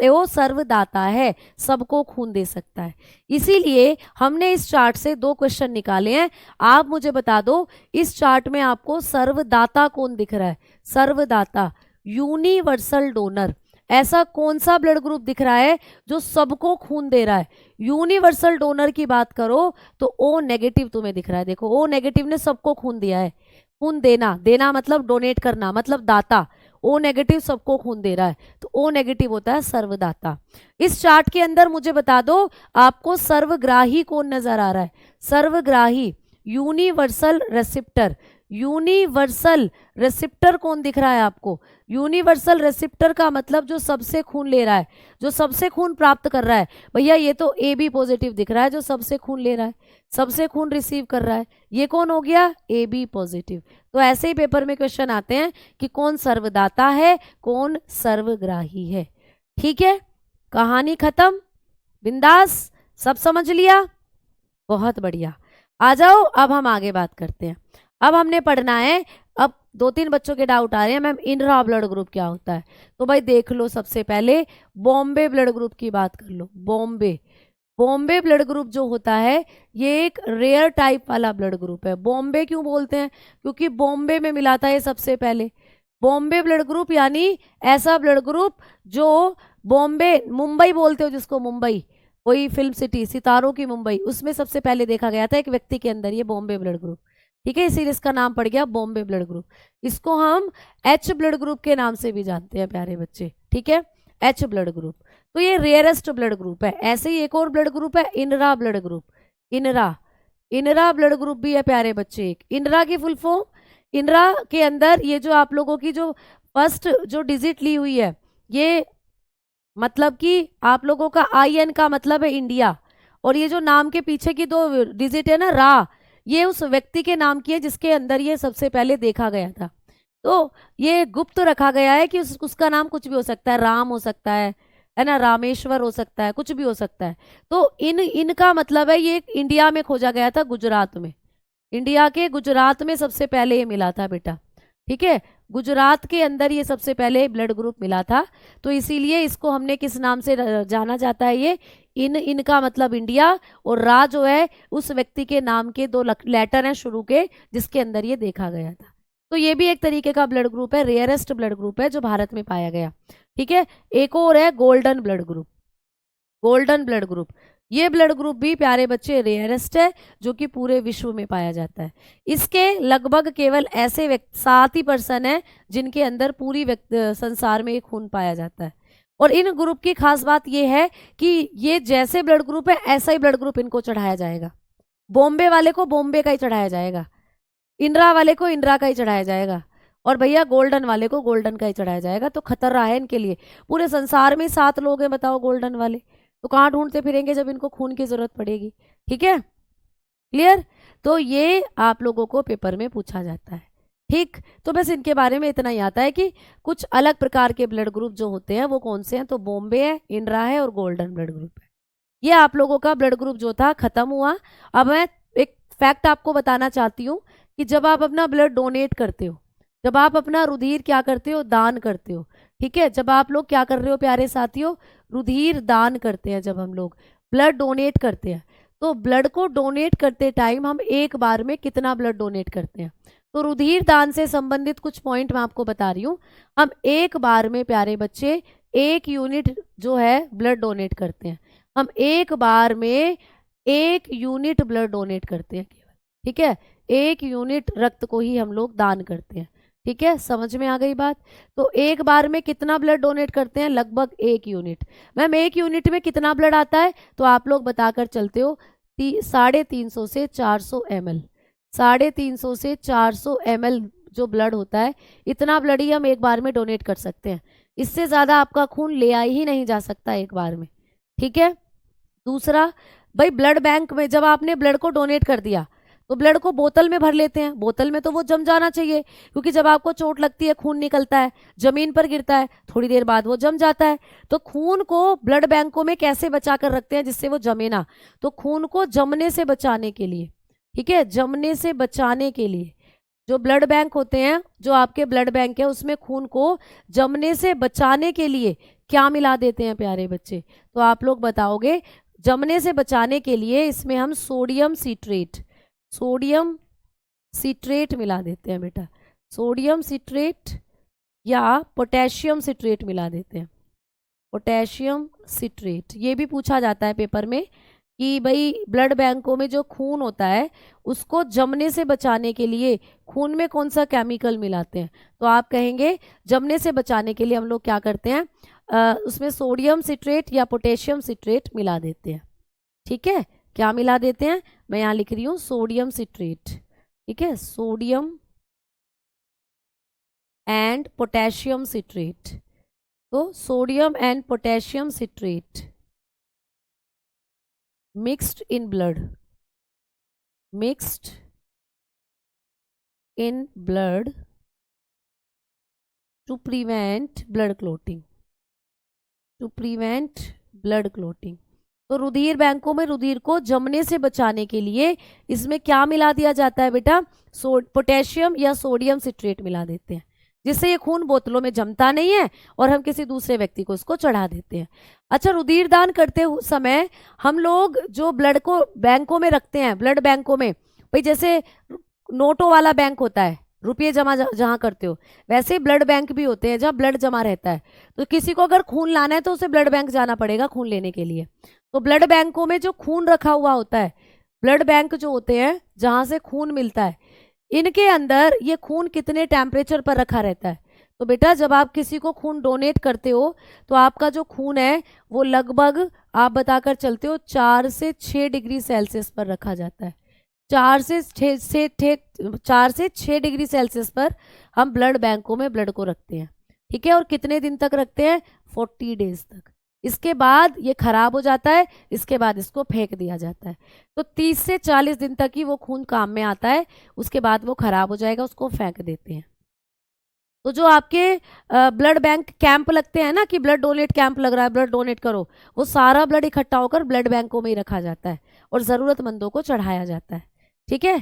ओ सर्वदाता है, सबको खून दे सकता है। इसीलिए हमने इस चार्ट से 2 क्वेश्चन निकाले हैं। आप मुझे बता दो इस चार्ट में आपको सर्वदाता कौन दिख रहा है? सर्वदाता, यूनिवर्सल डोनर, ऐसा कौन सा ब्लड ग्रुप दिख रहा है जो सबको खून दे रहा है? यूनिवर्सल डोनर की बात करो तो ओ नेगेटिव तुम्हें दिख रहा है। देखो ओ नेगेटिव ने सबको खून दिया है, खून देना, देना मतलब डोनेट करना, मतलब दाता। ओ नेगेटिव सबको खून दे रहा है, तो ओ नेगेटिव होता है सर्वदाता। इस चार्ट के अंदर मुझे बता दो आपको सर्वग्राही कौन नजर आ रहा है? सर्वग्राही, यूनिवर्सल रेसिप्टर, यूनिवर्सल रिसेप्टर कौन दिख रहा है आपको? यूनिवर्सल रिसेप्टर का मतलब जो सबसे खून ले रहा है, जो सबसे खून प्राप्त कर रहा है। भैया ये तो ए बी पॉजिटिव दिख रहा है, जो सबसे खून ले रहा है, सबसे खून रिसीव कर रहा है, ये कौन हो गया? A B positive. तो ऐसे ही पेपर में क्वेश्चन आते हैं कि कौन सर्वदाता है, कौन सर्वग्राही है। ठीक है, कहानी खत्म, बिंदास, सब समझ लिया, बहुत बढ़िया। आ जाओ, अब हम आगे बात करते हैं। अब हमने पढ़ना है, अब 2-3 बच्चों के डाउट आ रहे हैं, मैम इनरा ब्लड ग्रुप क्या होता है? तो भाई देख लो, सबसे पहले बॉम्बे ब्लड ग्रुप की बात कर लो। बॉम्बे ब्लड ग्रुप जो होता है ये एक रेयर टाइप वाला ब्लड ग्रुप है। बॉम्बे क्यों बोलते हैं? क्योंकि बॉम्बे में मिला था ये सबसे पहले। बॉम्बे ब्लड ग्रुप यानी ऐसा ब्लड ग्रुप जो बॉम्बे, मुंबई बोलते हो जिसको, मुंबई, वही फिल्म सिटी, सितारों की मुंबई, उसमें सबसे पहले देखा गया था एक व्यक्ति के अंदर ये बॉम्बे ब्लड ग्रुप। ठीक है, इसीलिए इसका नाम पड़ गया बॉम्बे ब्लड ग्रुप। इसको हम एच ब्लड ग्रुप के नाम से भी जानते हैं प्यारे बच्चे। ठीक है, एच ब्लड ग्रुप। तो ये रेयरेस्ट ब्लड ग्रुप है। ऐसे ही एक और ब्लड ग्रुप है इनरा ब्लड ग्रुप। इनरा ब्लड ग्रुप भी है प्यारे बच्चे। एक इनरा की फुल फॉर्म, इनरा के अंदर ये जो आप लोगों की जो फर्स्ट जो डिजिट ली हुई है, ये मतलब कि आप लोगों का IN का मतलब है इंडिया, और ये जो नाम के पीछे की 2 डिजिट है ना, रा, ये उस व्यक्ति के नाम की है जिसके अंदर ये सबसे पहले देखा गया था। तो ये गुप्त रखा गया है कि उसका नाम कुछ भी हो सकता है, राम हो सकता है ना, रामेश्वर हो सकता है, कुछ भी हो सकता है। तो इनका मतलब है ये इंडिया में खोजा गया था, गुजरात में, इंडिया के गुजरात में सबसे पहले ये मिला था बेटा। ठीक है, गुजरात के अंदर ये सबसे पहले ब्लड ग्रुप मिला था। तो इसीलिए इसको हमने किस नाम से जाना जाता है? ये इनका मतलब इंडिया, और रा जो है उस व्यक्ति के नाम के 2 लेटर हैं शुरू के, जिसके अंदर ये देखा गया था। तो ये भी एक तरीके का ब्लड ग्रुप है, रेयरेस्ट ब्लड ग्रुप है जो भारत में पाया गया। ठीक है, एक और है golden blood group. Golden blood group, ये ब्लड ग्रुप भी प्यारे बच्चे रेयरेस्ट है, जो कि पूरे विश्व में पाया जाता है। इसके लगभग केवल ऐसे 7 ही पर्सन है जिनके अंदर पूरी संसार में ये खून पाया जाता है। और इन ग्रुप की खास बात ये है कि ये जैसे ब्लड ग्रुप है ऐसा ही ब्लड ग्रुप इनको चढ़ाया जाएगा। बॉम्बे वाले को बॉम्बे का ही चढ़ाया जाएगा, इंदिरा वाले को इंदिरा का ही चढ़ाया जाएगा, और भैया गोल्डन वाले को गोल्डन का ही चढ़ाया जाएगा। तो खतरा है इनके लिए। पूरे संसार में 7 लोग हैं, बताओ गोल्डन वाले, तो कहाँ ढूंढते फिरेंगे जब इनको खून की जरूरत पड़ेगी। ठीक है, क्लियर? तो ये आप लोगों को पेपर में पूछा जाता है। ठीक, तो बस इनके बारे में इतना ही आता है कि कुछ अलग प्रकार के ब्लड ग्रुप जो होते हैं वो कौन से हैं, तो बॉम्बे है, इंदिरा है और गोल्डन ब्लड ग्रुप है। ये आप लोगों का ब्लड ग्रुप जो था खत्म हुआ। अब मैं एक फैक्ट आपको बताना चाहती हूँ कि जब आप अपना ब्लड डोनेट करते हो, जब आप अपना रुधिर क्या करते हो, दान करते हो। ठीक है, जब आप लोग क्या कर रहे हो प्यारे साथियों, रुधिर दान करते हैं, जब हम लोग ब्लड डोनेट करते हैं, तो ब्लड को डोनेट करते टाइम हम एक बार में कितना ब्लड डोनेट करते हैं? तो रुधिर दान से संबंधित कुछ पॉइंट मैं आपको बता रही हूँ। हम एक बार में प्यारे बच्चे 1 यूनिट जो है ब्लड डोनेट करते हैं। हम एक बार में 1 यूनिट ब्लड डोनेट करते हैं केवल। ठीक है, 1 यूनिट रक्त को ही हम लोग दान करते हैं। ठीक है, समझ में आ गई बात? तो एक बार में कितना ब्लड डोनेट करते हैं? लगभग 1 यूनिट। मैम 1 यूनिट में कितना ब्लड आता है? तो आप लोग बताकर चलते हो 350 से 400 ml। 350 से 400 ml जो ब्लड होता है, इतना ब्लड ही हम एक बार में डोनेट कर सकते हैं। इससे ज़्यादा आपका खून ले आ ही नहीं जा सकता एक बार में। ठीक है, दूसरा, भाई ब्लड बैंक में जब आपने ब्लड को डोनेट कर दिया तो ब्लड को बोतल में भर लेते हैं। बोतल में तो वो जम जाना चाहिए, क्योंकि जब आपको चोट लगती है, खून निकलता है, जमीन पर गिरता है, थोड़ी देर बाद वो जम जाता है। तो खून को ब्लड बैंकों में कैसे बचा कर रखते हैं जिससे वो जमे ना? तो खून को जमने से बचाने के लिए, ठीक है, जमने से बचाने के लिए जो ब्लड बैंक होते हैं, जो आपके ब्लड बैंक है, उसमें खून को जमने से बचाने के लिए क्या मिला देते हैं प्यारे बच्चे? तो आप लोग बताओगे, जमने से बचाने के लिए इसमें हम सोडियम सिट्रेट मिला देते हैं बेटा। सोडियम सिट्रेट या पोटेशियम सिट्रेट मिला देते हैं। पोटेशियम सिट्रेट, ये भी पूछा जाता है पेपर में कि भाई ब्लड बैंकों में जो खून होता है उसको जमने से बचाने के लिए खून में कौन सा केमिकल मिलाते हैं? तो आप कहेंगे जमने से बचाने के लिए हम लोग क्या करते हैं, उसमें सोडियम सिट्रेट या पोटेशियम सिट्रेट मिला देते हैं। ठीक है, क्या मिला देते हैं? मैं यहाँ लिख रही हूँ सोडियम सिट्रेट। ठीक है, सोडियम एंड पोटेशियम सिट्रेट। तो sodium and potassium citrate mixed in blood, mixed in blood to prevent blood clotting, to prevent blood clotting. तो रुधिर बैंकों में रुधिर को जमने से बचाने के लिए इसमें क्या मिला दिया जाता है बेटा? पोटेशियम या सोडियम सिट्रेट मिला देते हैं, जिससे ये खून बोतलों में जमता नहीं है और हम किसी दूसरे व्यक्ति को इसको चढ़ा देते हैं। अच्छा, रुधिर दान करते समय हम लोग जो ब्लड को बैंकों में रखते हैं, ब्लड बैंकों में, भाई जैसे नोटों वाला बैंक होता है, रुपये जमा जहाँ करते हो, वैसे ही ब्लड बैंक भी होते हैं जहाँ ब्लड जमा रहता है। तो किसी को अगर खून लाना है तो उसे ब्लड बैंक जाना पड़ेगा खून लेने के लिए। तो ब्लड बैंकों में जो खून रखा हुआ होता है, ब्लड बैंक जो होते हैं जहाँ से खून मिलता है, इनके अंदर ये खून कितने टेम्परेचर पर रखा रहता है? तो बेटा जब आप किसी को खून डोनेट करते हो तो आपका जो खून है वो लगभग आप बताकर चलते हो 4 से 6 डिग्री सेल्सियस पर रखा जाता है। 4 से 6 डिग्री सेल्सियस पर हम ब्लड बैंकों में ब्लड को रखते हैं, ठीक है। और कितने दिन तक रखते हैं? 40 डेज तक। इसके बाद ये खराब हो जाता है, इसके बाद इसको फेंक दिया जाता है। तो 30 से 40 दिन तक ही वो खून काम में आता है, उसके बाद वो खराब हो जाएगा, उसको फेंक देते हैं। तो जो आपके ब्लड बैंक कैंप लगते हैं ना कि ब्लड डोनेट कैंप लग रहा है, ब्लड डोनेट करो, वो सारा ब्लड इकट्ठा होकर ब्लड बैंकों में ही रखा जाता है और ज़रूरतमंदों को चढ़ाया जाता है, ठीक है।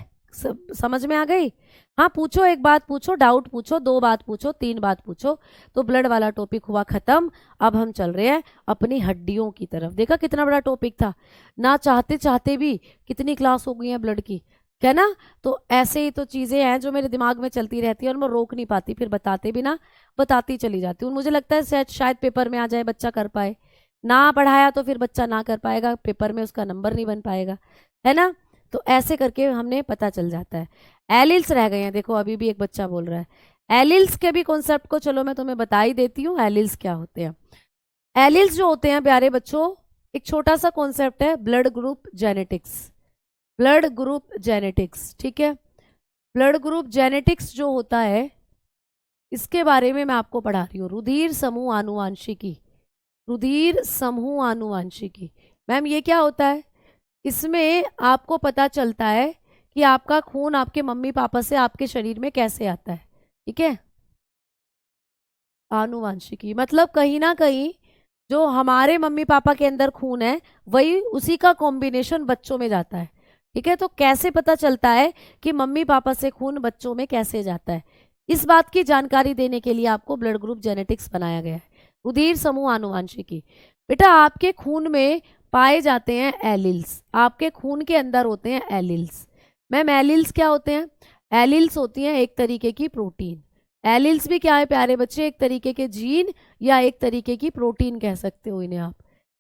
समझ में आ गई? हाँ, पूछो, एक बात पूछो, डाउट पूछो, 2 बात पूछो, 3 बात पूछो। तो ब्लड वाला टॉपिक हुआ खत्म। अब हम चल रहे हैं अपनी हड्डियों की तरफ। देखा कितना बड़ा टॉपिक था, ना चाहते चाहते भी कितनी क्लास हो गई है ब्लड की, क्या ना। तो ऐसे ही तो चीज़ें हैं जो मेरे दिमाग में चलती रहती है और मैं रोक नहीं पाती, फिर बताते भी ना, बताती चली जाती हूँ। मुझे लगता है शायद पेपर में आ जाए, बच्चा कर पाए। ना पढ़ाया तो फिर बच्चा ना कर पाएगा, पेपर में उसका नंबर नहीं बन पाएगा, है ना। तो ऐसे करके हमने पता चल जाता है। एलिल्स रह गए हैं, देखो अभी भी एक बच्चा बोल रहा है। एलिल्स के भी कॉन्सेप्ट को चलो मैं तुम्हें बता ही देती हूँ, एलिल्स क्या होते हैं। एलिल्स जो होते हैं प्यारे बच्चों, एक छोटा सा कॉन्सेप्ट है, blood group genetics. Blood group genetics, ठीक है। ब्लड ग्रुप जेनेटिक्स जो होता है, इसके बारे में मैं आपको पढ़ा रही हूँ। रुधिर समूह आनुवांशिकी, रुधिर समूह आनुवांशिकी। मैम ये क्या होता है? इसमें आपको पता चलता है कि आपका खून आपके मम्मी पापा से आपके शरीर में कैसे आता है, ठीक है। आनुवांशिकी मतलब कहीं ना कहीं जो हमारे मम्मी पापा के अंदर खून है वही उसी का कॉम्बिनेशन बच्चों में जाता है, ठीक है। तो कैसे पता चलता है कि मम्मी पापा से खून बच्चों में कैसे जाता है, इस बात की जानकारी देने के लिए आपको ब्लड ग्रुप जेनेटिक्स बनाया गया है। रुधिर समूह आनुवांशिकी। बेटा आपके खून में पाए जाते हैं एलिल्स, आपके खून के अंदर होते हैं एलिल्स। मैम एलिल्स क्या होते हैं? एलिल्स होती हैं एक तरीके की प्रोटीन। एलिल्स भी क्या है प्यारे बच्चे? एक तरीके के जीन या एक तरीके की प्रोटीन कह सकते हो इन्हें आप,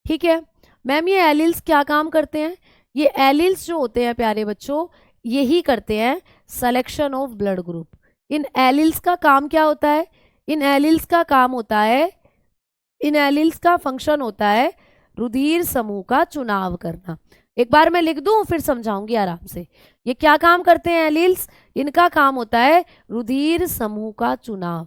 ठीक है। मैम ये एलिल्स क्या काम करते हैं? ये एलिल्स जो होते हैं प्यारे बच्चों, यही करते हैं selection of blood group. In alleles का काम क्या होता है? इन एलिल्स का काम होता है, इन एलिल्स का फंक्शन होता है रुधिर समूह का चुनाव करना। एक बार मैं लिख दूं फिर समझाऊंगी आराम से। ये क्या काम करते हैं एलिल्स? इनका काम होता है रुधिर समूह का चुनाव,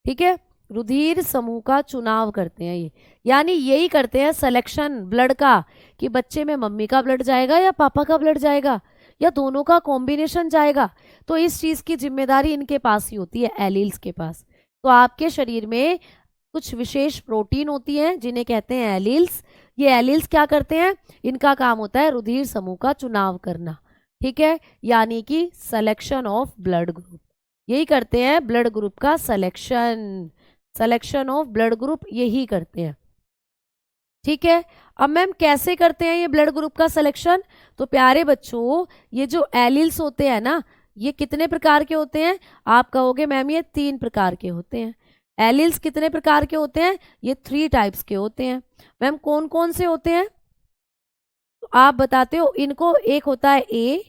ठीक है। रुधिर समूह का चुनाव करते हैं ये, यानी यही करते हैं सिलेक्शन ब्लड का कि बच्चे में मम्मी का ब्लड जाएगा या पापा का ब्लड जाएगा या दोनों का कॉम्बिनेशन जाएगा। तो इस चीज़ की जिम्मेदारी इनके पास ही होती है, एलिल्स के पास। तो आपके शरीर में कुछ विशेष प्रोटीन होती हैं जिन्हें कहते हैं एलिल्स। ये एलिल्स क्या करते हैं? इनका काम होता है रुधिर समूह का चुनाव करना, ठीक है, यानी कि सिलेक्शन ऑफ ब्लड ग्रुप। यही करते हैं ब्लड ग्रुप का selection, selection of blood group यही करते हैं, ठीक है। अब मैम कैसे करते हैं ये ब्लड ग्रुप का सिलेक्शन? तो प्यारे बच्चों ये जो एलिल्स होते हैं ना, ये कितने प्रकार के होते हैं? आप कहोगे मैम ये 3 प्रकार के होते हैं। एलिल्स कितने प्रकार के होते हैं? ये 3 टाइप्स के होते हैं। मैम कौन कौन से होते हैं? तो आप बताते हो इनको। एक होता है ए,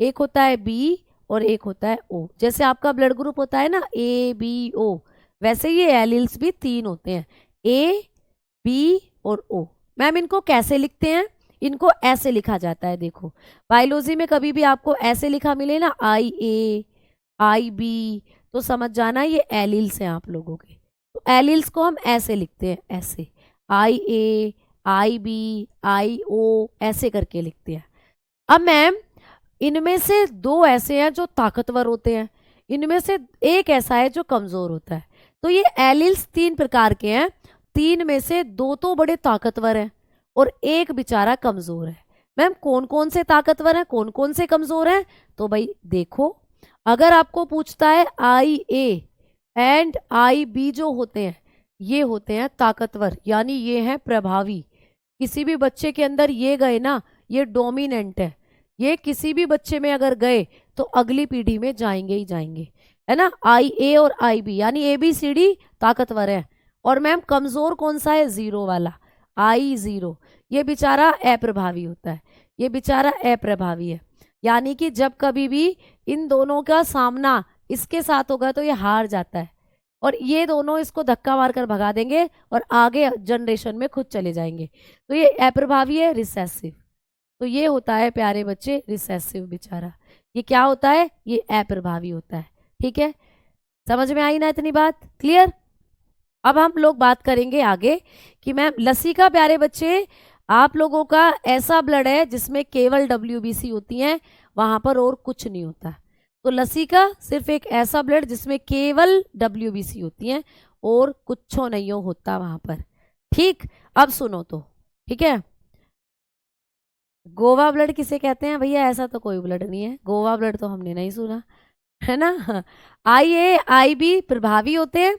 एक होता है बी और एक होता है ओ। जैसे आपका ब्लड ग्रुप होता है ना ए बी ओ, वैसे ये एलिल्स भी 3 होते हैं, ए बी और ओ। मैम इनको कैसे लिखते हैं? इनको ऐसे लिखा जाता है, देखो बायोलॉजी में कभी भी आपको ऐसे लिखा मिले ना, आई ए IB, तो समझ जाना ये एलिल्स हैं आप लोगों के। तो एलिल्स को हम ऐसे लिखते हैं, ऐसे IA, IB, IO ऐसे करके लिखते हैं। अब मैम इनमें से दो ऐसे हैं जो ताकतवर होते हैं, इनमें से एक ऐसा है जो कमजोर होता है। तो ये एलिल्स 3 प्रकार के हैं, 3 में से 2 तो बड़े ताकतवर हैं और एक बेचारा कमजोर है। मैम कौन कौन से ताकतवर हैं, कौन कौन से कमजोर हैं? तो भाई देखो, अगर आपको पूछता है IA एंड IB जो होते हैं ये होते हैं ताकतवर, यानी ये हैं प्रभावी। किसी भी बच्चे के अंदर ये गए ना, ये डोमिनेंट है, ये किसी भी बच्चे में अगर गए तो अगली पीढ़ी में जाएंगे ही जाएंगे, है ना। IA और IB यानी ABCD ताकतवर है। और मैम कमजोर कौन सा है? 0 वाला, I0, ये बेचारा अप्रभावी होता है, ये बेचारा अप्रभावी है। यानी कि जब कभी भी इन दोनों का सामना इसके साथ होगा तो ये हार जाता है और ये दोनों इसको धक्का मारकर भगा देंगे और आगे जनरेशन में खुद चले जाएंगे। तो ये अप्रभावी है, रिसेसिव। तो ये होता है प्यारे बच्चे रिसेसिव बेचारा। ये क्या होता है? ये अप्रभावी होता है। ठीक है, समझ में आई ना इतनी बात? क्लियर? अब हम लोग बात करेंगे आगे कि मैम लसिका प्यारे बच्चे आप लोगों का ऐसा ब्लड है जिसमें केवल WBC होती है, वहां पर और कुछ नहीं होता। तो लसिका सिर्फ एक ऐसा ब्लड जिसमें केवल WBC होती है और कुछ नहीं होता वहां पर। ठीक, अब सुनो तो, ठीक है। गोवा ब्लड किसे कहते हैं भैया? ऐसा तो कोई ब्लड नहीं है, गोवा ब्लड तो हमने नहीं सुना, है ना। IA IB प्रभावी होते हैं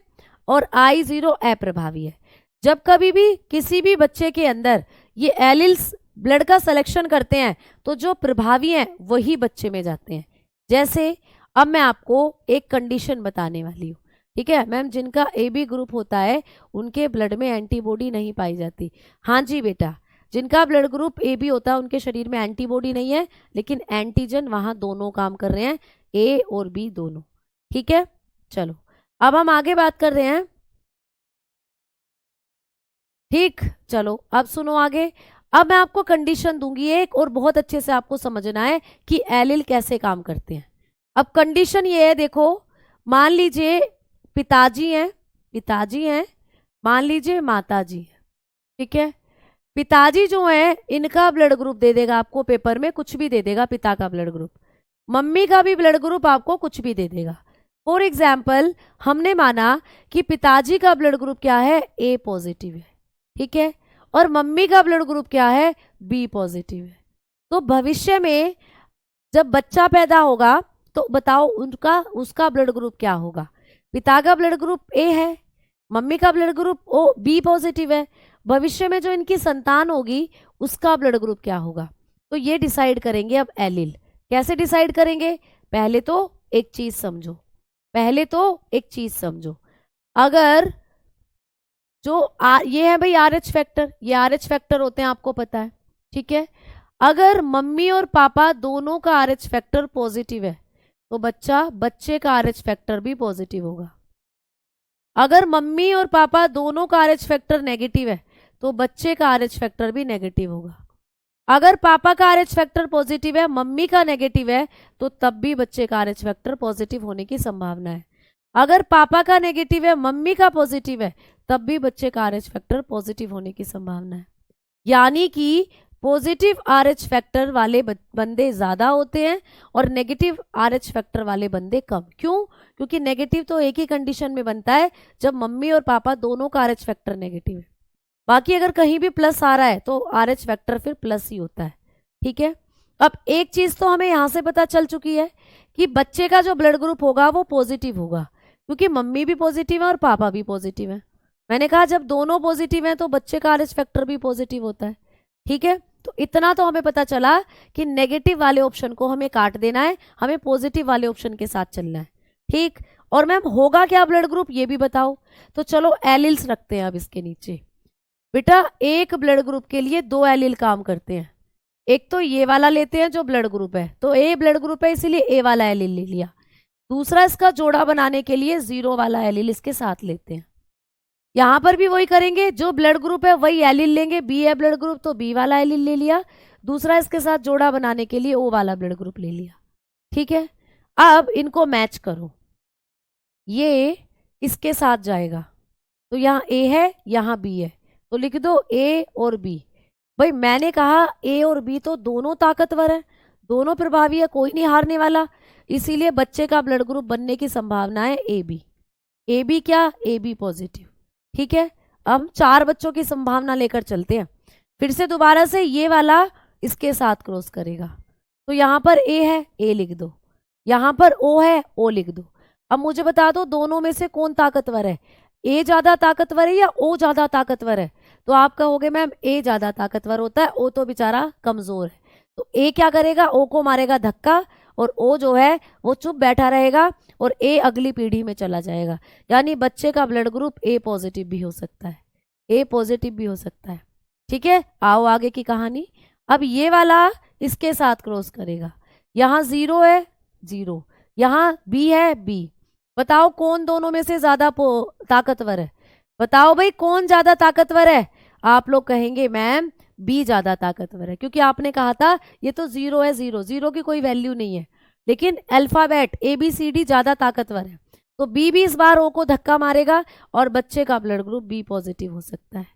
और I0 अप्रभावी है। जब कभी भी किसी भी बच्चे के अंदर ये एलिल्स ब्लड का सिलेक्शन करते हैं तो जो प्रभावी हैं वही बच्चे में जाते हैं। जैसे अब मैं आपको एक कंडीशन बताने वाली हूँ, ठीक है मैम। जिनका AB ग्रुप होता है उनके ब्लड में एंटीबॉडी नहीं पाई जाती। हाँ जी बेटा, जिनका ब्लड ग्रुप AB होता है उनके शरीर में एंटीबॉडी नहीं है, लेकिन एंटीजन वहां दोनों काम कर रहे हैं, A और B दोनों। ठीक है, चलो अब हम आगे बात कर रहे हैं। ठीक, चलो अब सुनो आगे। अब मैं आपको कंडीशन दूंगी एक, और बहुत अच्छे से आपको समझना है कि एलिल कैसे काम करते हैं। अब कंडीशन ये है, देखो मान लीजिए पिताजी हैं, मान लीजिए माताजी है, ठीक है। पिताजी जो है इनका ब्लड ग्रुप दे देगा आपको पेपर में, कुछ भी दे देगा पिता का ब्लड ग्रुप। मम्मी का भी ब्लड ग्रुप आपको कुछ भी दे देगा। फॉर एग्जाम्पल हमने माना कि पिताजी का ब्लड ग्रुप क्या है? A पॉजिटिव है, ठीक है, और मम्मी का ब्लड ग्रुप क्या है? B पॉजिटिव है। तो भविष्य में जब बच्चा पैदा होगा तो बताओ उसका ब्लड ग्रुप क्या होगा? पिता का ब्लड ग्रुप A है, मम्मी का ब्लड ग्रुप B पॉजिटिव है। भविष्य में जो इनकी संतान होगी उसका ब्लड ग्रुप क्या होगा? तो ये डिसाइड करेंगे अब एलिल। कैसे डिसाइड करेंगे? पहले तो एक चीज समझो, अगर जो ये है भाई RH फैक्टर, ये RH फैक्टर होते हैं आपको पता है, ठीक है। अगर मम्मी और पापा दोनों का RH फैक्टर पॉजिटिव है तो बच्चे का RH फैक्टर भी पॉजिटिव होगा। अगर मम्मी और पापा दोनों का RH फैक्टर नेगेटिव है तो बच्चे का RH फैक्टर भी नेगेटिव होगा। अगर पापा का RH फैक्टर पॉजिटिव है, मम्मी का नेगेटिव है, तो तब भी बच्चे का RH फैक्टर पॉजिटिव होने की संभावना है। अगर पापा का नेगेटिव है, मम्मी का पॉजिटिव है, तब भी बच्चे का RH फैक्टर पॉजिटिव होने की संभावना है। यानी कि पॉजिटिव RH फैक्टर वाले बंदे ज्यादा होते हैं और नेगेटिव RH फैक्टर वाले बंदे कम। क्यों? क्योंकि नेगेटिव तो एक ही कंडीशन में बनता है जब मम्मी और पापा दोनों का RH फैक्टर नेगेटिव है। बाकी अगर कहीं भी प्लस आ रहा है तो RH फैक्टर फिर प्लस ही होता है, ठीक है। अब एक चीज तो हमें यहां से पता चल चुकी है कि बच्चे का जो ब्लड ग्रुप होगा वो पॉजिटिव होगा, क्योंकि मम्मी भी पॉजिटिव है और पापा भी पॉजिटिव है। मैंने कहा जब दोनों पॉजिटिव हैं तो बच्चे का RH फैक्टर भी पॉजिटिव होता है, ठीक है। तो इतना तो हमें पता चला कि नेगेटिव वाले ऑप्शन को हमें काट देना है, हमें पॉजिटिव वाले ऑप्शन के साथ चलना है, ठीक। और मैम होगा क्या ब्लड ग्रुप ये भी बताओ। तो चलो एलिल्स रखते हैं अब इसके नीचे। बेटा एक ब्लड ग्रुप के लिए 2 एलिल काम करते हैं। एक तो ये वाला लेते हैं जो ब्लड ग्रुप है, तो A ब्लड ग्रुप है इसीलिए A वाला एलिल ले लिया। दूसरा इसका जोड़ा बनाने के लिए 0 वाला एलिल इसके साथ लेते हैं। यहां पर भी वही करेंगे, जो ब्लड ग्रुप है वही एलिल लेंगे। B है ब्लड ग्रुप तो B वाला एलिल ले लिया। दूसरा इसके साथ जोड़ा बनाने के लिए O वाला ब्लड ग्रुप ले लिया, ठीक है। अब इनको मैच करो, ये इसके साथ जाएगा, तो यहाँ ए है यहाँ बी है, तो लिख दो ए और बी। भाई मैंने कहा ए और बी तो दोनों ताकतवर है, दोनों प्रभावी है, कोई नहीं हारने वाला, इसीलिए बच्चे का ब्लड ग्रुप बनने की संभावना है ए बी। ए बी क्या, ए बी पॉजिटिव। ठीक है, अब 4 बच्चों की संभावना लेकर चलते हैं। फिर से दोबारा से ये वाला इसके साथ क्रॉस करेगा, तो यहाँ पर ए है, ए लिख दो, यहाँ पर ओ है, ओ लिख दो। अब मुझे बता दो दोनों में से कौन ताकतवर है, ए ज्यादा ताकतवर है या ओ ज्यादा ताकतवर है? तो आप कहोगे मैम ए ज्यादा ताकतवर होता है, ओ तो बेचारा कमजोर है। तो ए क्या करेगा, ओ को मारेगा धक्का, और ओ जो है वो चुप बैठा रहेगा और ए अगली पीढ़ी में चला जाएगा। यानी बच्चे का ब्लड ग्रुप ए पॉजिटिव भी हो सकता है, ए पॉजिटिव भी हो सकता है। ठीक है, आओ आगे की कहानी। अब ये वाला इसके साथ क्रॉस करेगा, यहाँ 0 है 0, यहाँ बी है बी। बताओ कौन दोनों में से ज्यादा ताकतवर है? बताओ भाई कौन ज्यादा ताकतवर है? आप लोग कहेंगे मैम बी ज्यादा ताकतवर है, क्योंकि आपने कहा था ये तो 0 है 0, 0 की कोई वैल्यू नहीं है, लेकिन alphabet A B C D ज्यादा ताकतवर है, तो बी भी इस बार ओ को धक्का मारेगा और बच्चे का ब्लड ग्रुप बी पॉजिटिव हो सकता है।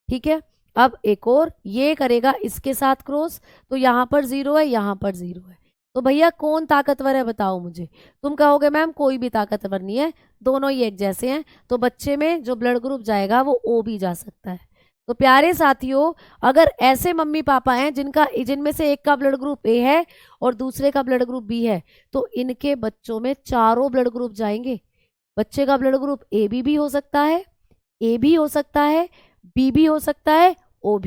ठीक है, अब एक और ये करेगा इसके साथ क्रॉस, तो यहाँ पर 0 है यहाँ पर 0 है, तो भैया कौन ताकतवर है बताओ मुझे? तुम कहोगे मैम कोई भी ताकतवर नहीं है, दोनों ही एक जैसे हैं, तो बच्चे में जो ब्लड ग्रुप जाएगा वो ओ भी जा सकता है। तो प्यारे साथियों, अगर ऐसे मम्मी पापा हैं जिनमें से एक का ब्लड ग्रुप ए है और दूसरे का ब्लड ग्रुप बी है, तो इनके बच्चों में चारों ब्लड ग्रुप जाएंगे। बच्चे का ब्लड ग्रुप ए बी भी हो सकता है, ए भी हो सकता है, बी भी हो सकता है, ओ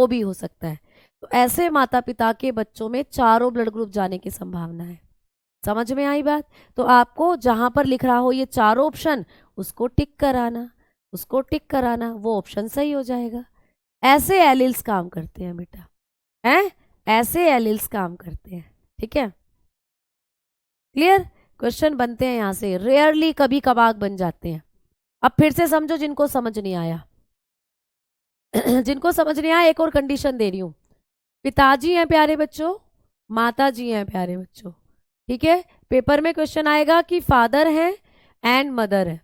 भी हो सकता है। तो ऐसे माता पिता के बच्चों में चारों ब्लड ग्रुप जाने की संभावना है। समझ में आई बात? तो आपको जहां पर लिख रहा हो ये चारों ऑप्शन, उसको टिक कराना, उसको टिक कराना, वो ऑप्शन सही हो जाएगा। ऐसे एलिल्स काम करते हैं बेटा, हैं? ऐसे एलिल्स काम करते हैं। ठीक है, क्लियर? क्वेश्चन बनते हैं यहां से, रेयरली कभी कभार बन जाते हैं। अब फिर से समझो जिनको समझ नहीं आया जिनको समझ नहीं आया, एक और कंडीशन दे रही हूं। पिताजी हैं प्यारे बच्चों, माता जी हैं प्यारे बच्चों। ठीक है, पेपर में क्वेश्चन आएगा कि फादर है एंड मदर है।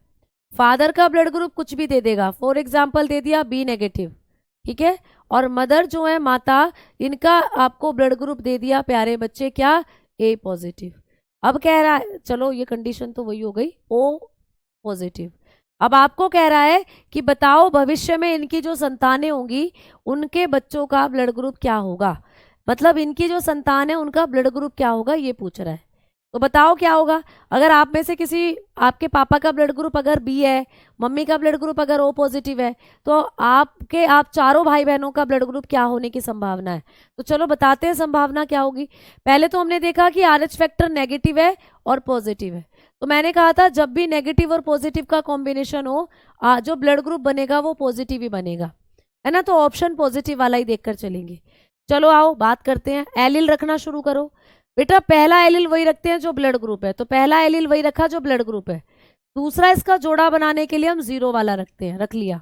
फादर का ब्लड ग्रुप कुछ भी दे देगा, फॉर एग्जाम्पल दे दिया बी नेगेटिव। ठीक है, और मदर जो है माता, इनका आपको ब्लड ग्रुप दे दिया प्यारे बच्चे क्या, ए पॉजिटिव। अब कह रहा है, चलो ये कंडीशन तो वही हो गई, ओ पॉजिटिव। अब आपको कह रहा है कि बताओ भविष्य में इनकी जो संतानें होंगी उनके बच्चों का ब्लड ग्रुप क्या होगा, मतलब इनकी जो संतान है उनका ब्लड ग्रुप क्या होगा, ये पूछ रहा है। तो बताओ क्या होगा? अगर आप में से किसी, आपके पापा का ब्लड ग्रुप अगर बी है, मम्मी का ब्लड ग्रुप अगर ओ पॉजिटिव है, तो आप चारों भाई बहनों का ब्लड ग्रुप क्या होने की संभावना है? तो चलो बताते हैं संभावना क्या होगी। पहले तो हमने देखा कि RH फैक्टर नेगेटिव है और पॉजिटिव है, तो मैंने कहा था जब भी नेगेटिव और पॉजिटिव का कॉम्बिनेशन हो, जो ब्लड ग्रुप बनेगा वो पॉजिटिव ही बनेगा, है ना? तो ऑप्शन पॉजिटिव वाला ही देखकर चलेंगे। चलो आओ बात करते हैं, एलिल रखना शुरू करो बेटा। पहला एलिल वही रखते हैं जो ब्लड ग्रुप है, तो पहला एलिल वही रखा जो ब्लड ग्रुप है। दूसरा इसका जोड़ा बनाने के लिए हम 0 वाला रखते हैं, रख लिया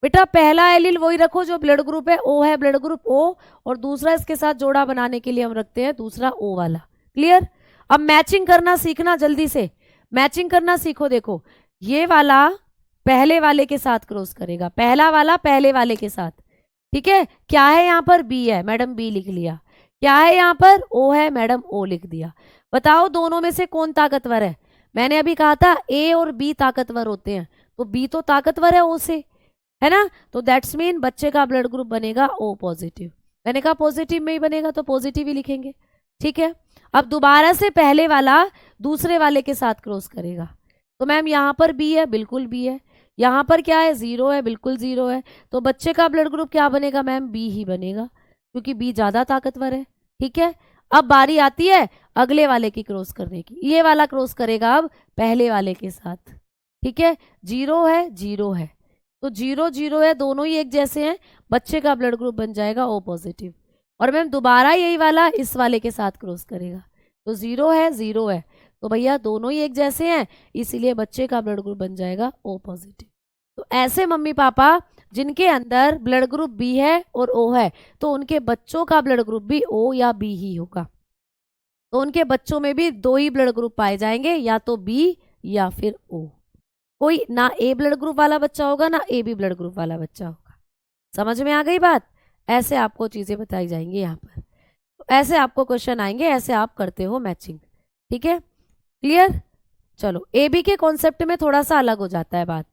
बेटा। पहला एलिल वही रखो जो ब्लड ग्रुप है, ओ है ब्लड ग्रुप ओ, और दूसरा इसके साथ जोड़ा बनाने के लिए हम रखते हैं दूसरा ओ वाला। क्लियर? अब मैचिंग करना सीखना, जल्दी से मैचिंग करना सीखो। देखो ये वाला पहले वाले के साथ क्रॉस करेगा, पहला वाला पहले वाले के साथ। ठीक है, क्या है यहाँ पर, बी है, मैडम बी लिख लिया। क्या है यहाँ पर, ओ है, मैडम ओ लिख दिया। बताओ दोनों में से कौन ताकतवर है? मैंने अभी कहा था ए और बी ताकतवर होते हैं, तो बी तो ताकतवर है ओ से, है ना? तो दैट्स मीन बच्चे का ब्लड ग्रुप बनेगा ओ पॉजिटिव। मैंने कहा पॉजिटिव में ही बनेगा तो पॉजिटिव ही लिखेंगे। ठीक है, अब दोबारा से पहले वाला दूसरे वाले के साथ क्रॉस करेगा, तो मैम यहाँ पर बी है, बिल्कुल बी है। यहाँ पर क्या है, 0 है, बिल्कुल 0 है। तो बच्चे का ब्लड ग्रुप क्या बनेगा मैम, बी ही बनेगा, क्योंकि बी ज्यादा ताकतवर है। ठीक है, अब बारी आती है अगले वाले की क्रॉस करने की। ये वाला क्रॉस करेगा अब पहले वाले के साथ। ठीक है, 0 है 0 है, तो 0 0 है, दोनों ही एक जैसे हैं, बच्चे का ब्लड ग्रुप बन जाएगा ओ पॉजिटिव। और मैम दोबारा यही वाला इस वाले के साथ क्रॉस करेगा, तो 0 है 0 है, तो भैया दोनों ही एक जैसे हैं, इसीलिए बच्चे का ब्लड ग्रुप बन जाएगा ओ पॉजिटिव। तो ऐसे मम्मी पापा जिनके अंदर ब्लड ग्रुप बी है और ओ है, तो उनके बच्चों का ब्लड ग्रुप भी ओ या बी ही होगा। तो उनके बच्चों में भी दो ही ब्लड ग्रुप पाए जाएंगे, या तो बी या फिर ओ। कोई ना ए ब्लड ग्रुप वाला बच्चा होगा ना ए बी ब्लड ग्रुप वाला बच्चा होगा। समझ में आ गई बात? ऐसे आपको चीजें बताई जाएंगी यहाँ पर, तो ऐसे आपको क्वेश्चन आएंगे, ऐसे आप करते हो मैचिंग। ठीक है, क्लियर? चलो, ए बी के कॉन्सेप्ट में थोड़ा सा अलग हो जाता है बात।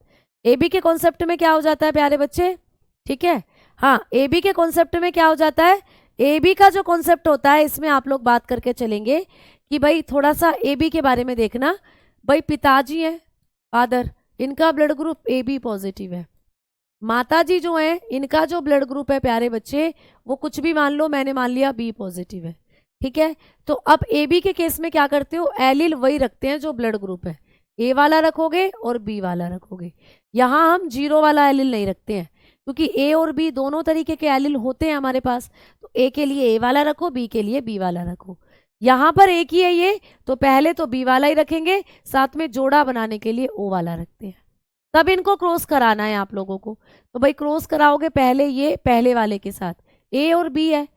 ए बी के कॉन्सेप्ट में क्या हो जाता है प्यारे बच्चे? ठीक है, हाँ, ए बी के कॉन्सेप्ट में क्या हो जाता है? ए बी का जो कॉन्सेप्ट होता है इसमें आप लोग बात करके चलेंगे कि भाई थोड़ा सा ए बी के बारे में देखना। भाई पिताजी हैं, फादर, इनका blood group A B positive है। माताजी जो है इनका जो ब्लड ग्रुप है प्यारे बच्चे, वो कुछ भी मान लो, मैंने मान लिया बी पॉजिटिव है। ठीक है, तो अब ए बी के केस में क्या करते हो? एलिल वही रखते हैं जो ब्लड ग्रुप है, ए वाला रखोगे और बी वाला रखोगे। यहाँ हम जीरो वाला एलिल नहीं रखते हैं, क्योंकि ए और बी दोनों तरीके के एलिल होते हैं हमारे पास। तो ए के लिए ए वाला रखो, बी के लिए बी वाला रखो। यहाँ पर एक ही है ये, तो पहले तो बी वाला ही रखेंगे, साथ में जोड़ा बनाने के लिए ओ वाला रखते हैं। तब इनको क्रॉस कराना है आप लोगों को, तो भाई क्रॉस कराओगे पहले ये पहले वाले के साथ, ए और बी है,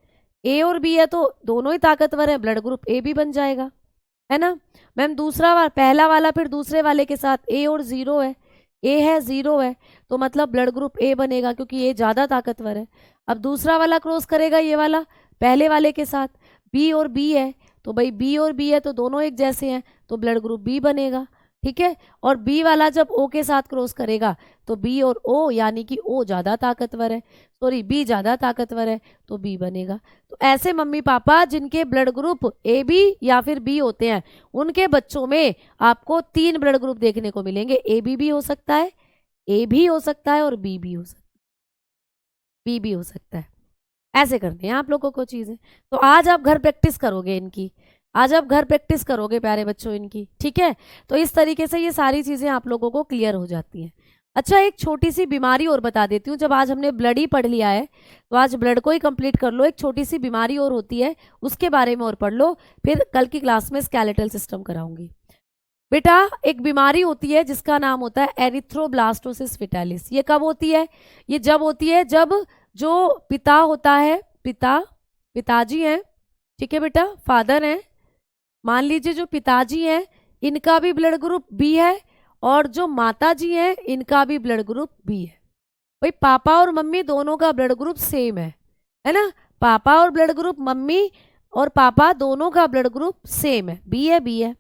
ए और बी है तो दोनों ही ताकतवर है, ब्लड ग्रुप ए बी बन जाएगा, है ना मैम? दूसरा वाला, पहला वाला फिर दूसरे वाले के साथ, ए और जीरो है, ए है जीरो है, तो मतलब ब्लड ग्रुप ए बनेगा क्योंकि ए ज्यादा ताकतवर है। अब दूसरा वाला क्रॉस करेगा ये वाला पहले वाले के साथ, बी और बी है, तो भाई बी और बी है तो दोनों एक जैसे हैं, तो ब्लड ग्रुप बी बनेगा। ठीक है, और बी वाला जब ओ के साथ क्रॉस करेगा तो बी और ओ, यानी कि ओ ज्यादा ताकतवर है, सॉरी बी ज्यादा ताकतवर है, तो बी बनेगा। तो ऐसे मम्मी पापा जिनके ब्लड ग्रुप ए बी या फिर बी होते हैं, उनके बच्चों में आपको तीन ब्लड ग्रुप देखने को मिलेंगे। ए बी भी हो सकता है, ए भी हो सकता है, और बी भी हो सकता है, बी भी हो सकता है। ऐसे करनी है आप लोगों को चीजें। तो आज आप घर प्रैक्टिस करोगे इनकी, आज आप घर प्रैक्टिस करोगे प्यारे बच्चों इनकी। ठीक है, तो इस तरीके से ये सारी चीजें आप लोगों को क्लियर हो जाती हैं। अच्छा, एक छोटी सी बीमारी और बता देती हूँ। जब आज हमने ब्लड ही पढ़ लिया है तो आज ब्लड को ही कंप्लीट कर लो। एक छोटी सी बीमारी और होती है, उसके बारे में और पढ़ लो, फिर कल की क्लास में स्केलेटल सिस्टम कराऊंगी। बेटा, एक बीमारी होती है जिसका नाम होता है एरिथ्रोब्लास्टोसिस फिटालिस। ये कब होती है? ये जब होती है जब जो पिता होता है, पिताजी हैं, ठीक है बेटा, फादर हैं, मान लीजिए जो पिताजी हैं इनका भी ब्लड ग्रुप बी है, और जो माताजी हैं इनका भी ब्लड ग्रुप बी है। भाई पापा और मम्मी दोनों का ब्लड ग्रुप सेम है ना? पापा और ब्लड ग्रुप, मम्मी और पापा दोनों का ब्लड ग्रुप सेम है, बी है बी है।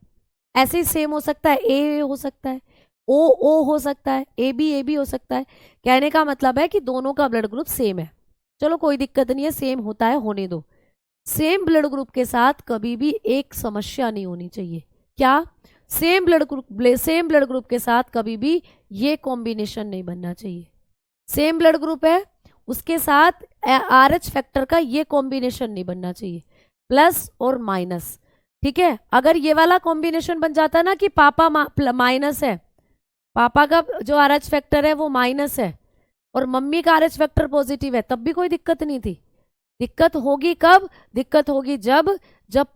ऐसे ही सेम हो सकता है, ए हो सकता है, ओ हो सकता है, ए बी हो सकता है। कहने का मतलब है कि दोनों का ब्लड ग्रुप सेम है। चलो कोई दिक्कत नहीं है, सेम होता है, होने दो। सेम ब्लड ग्रुप के साथ कभी भी एक समस्या नहीं होनी चाहिए। क्या? सेम ब्लड ग्रुप के साथ कभी भी ये कॉम्बिनेशन नहीं बनना चाहिए। सेम ब्लड ग्रुप है, उसके साथ RH फैक्टर का ये कॉम्बिनेशन नहीं बनना चाहिए, प्लस और माइनस। ठीक है, अगर ये वाला कॉम्बिनेशन बन जाता ना कि पापा माइनस है, पापा का जो RH फैक्टर है वो माइनस है और मम्मी का RH फैक्टर पॉजिटिव है, तब भी कोई दिक्कत नहीं थी। दिक्कत होगी कब? दिक्कत होगी जब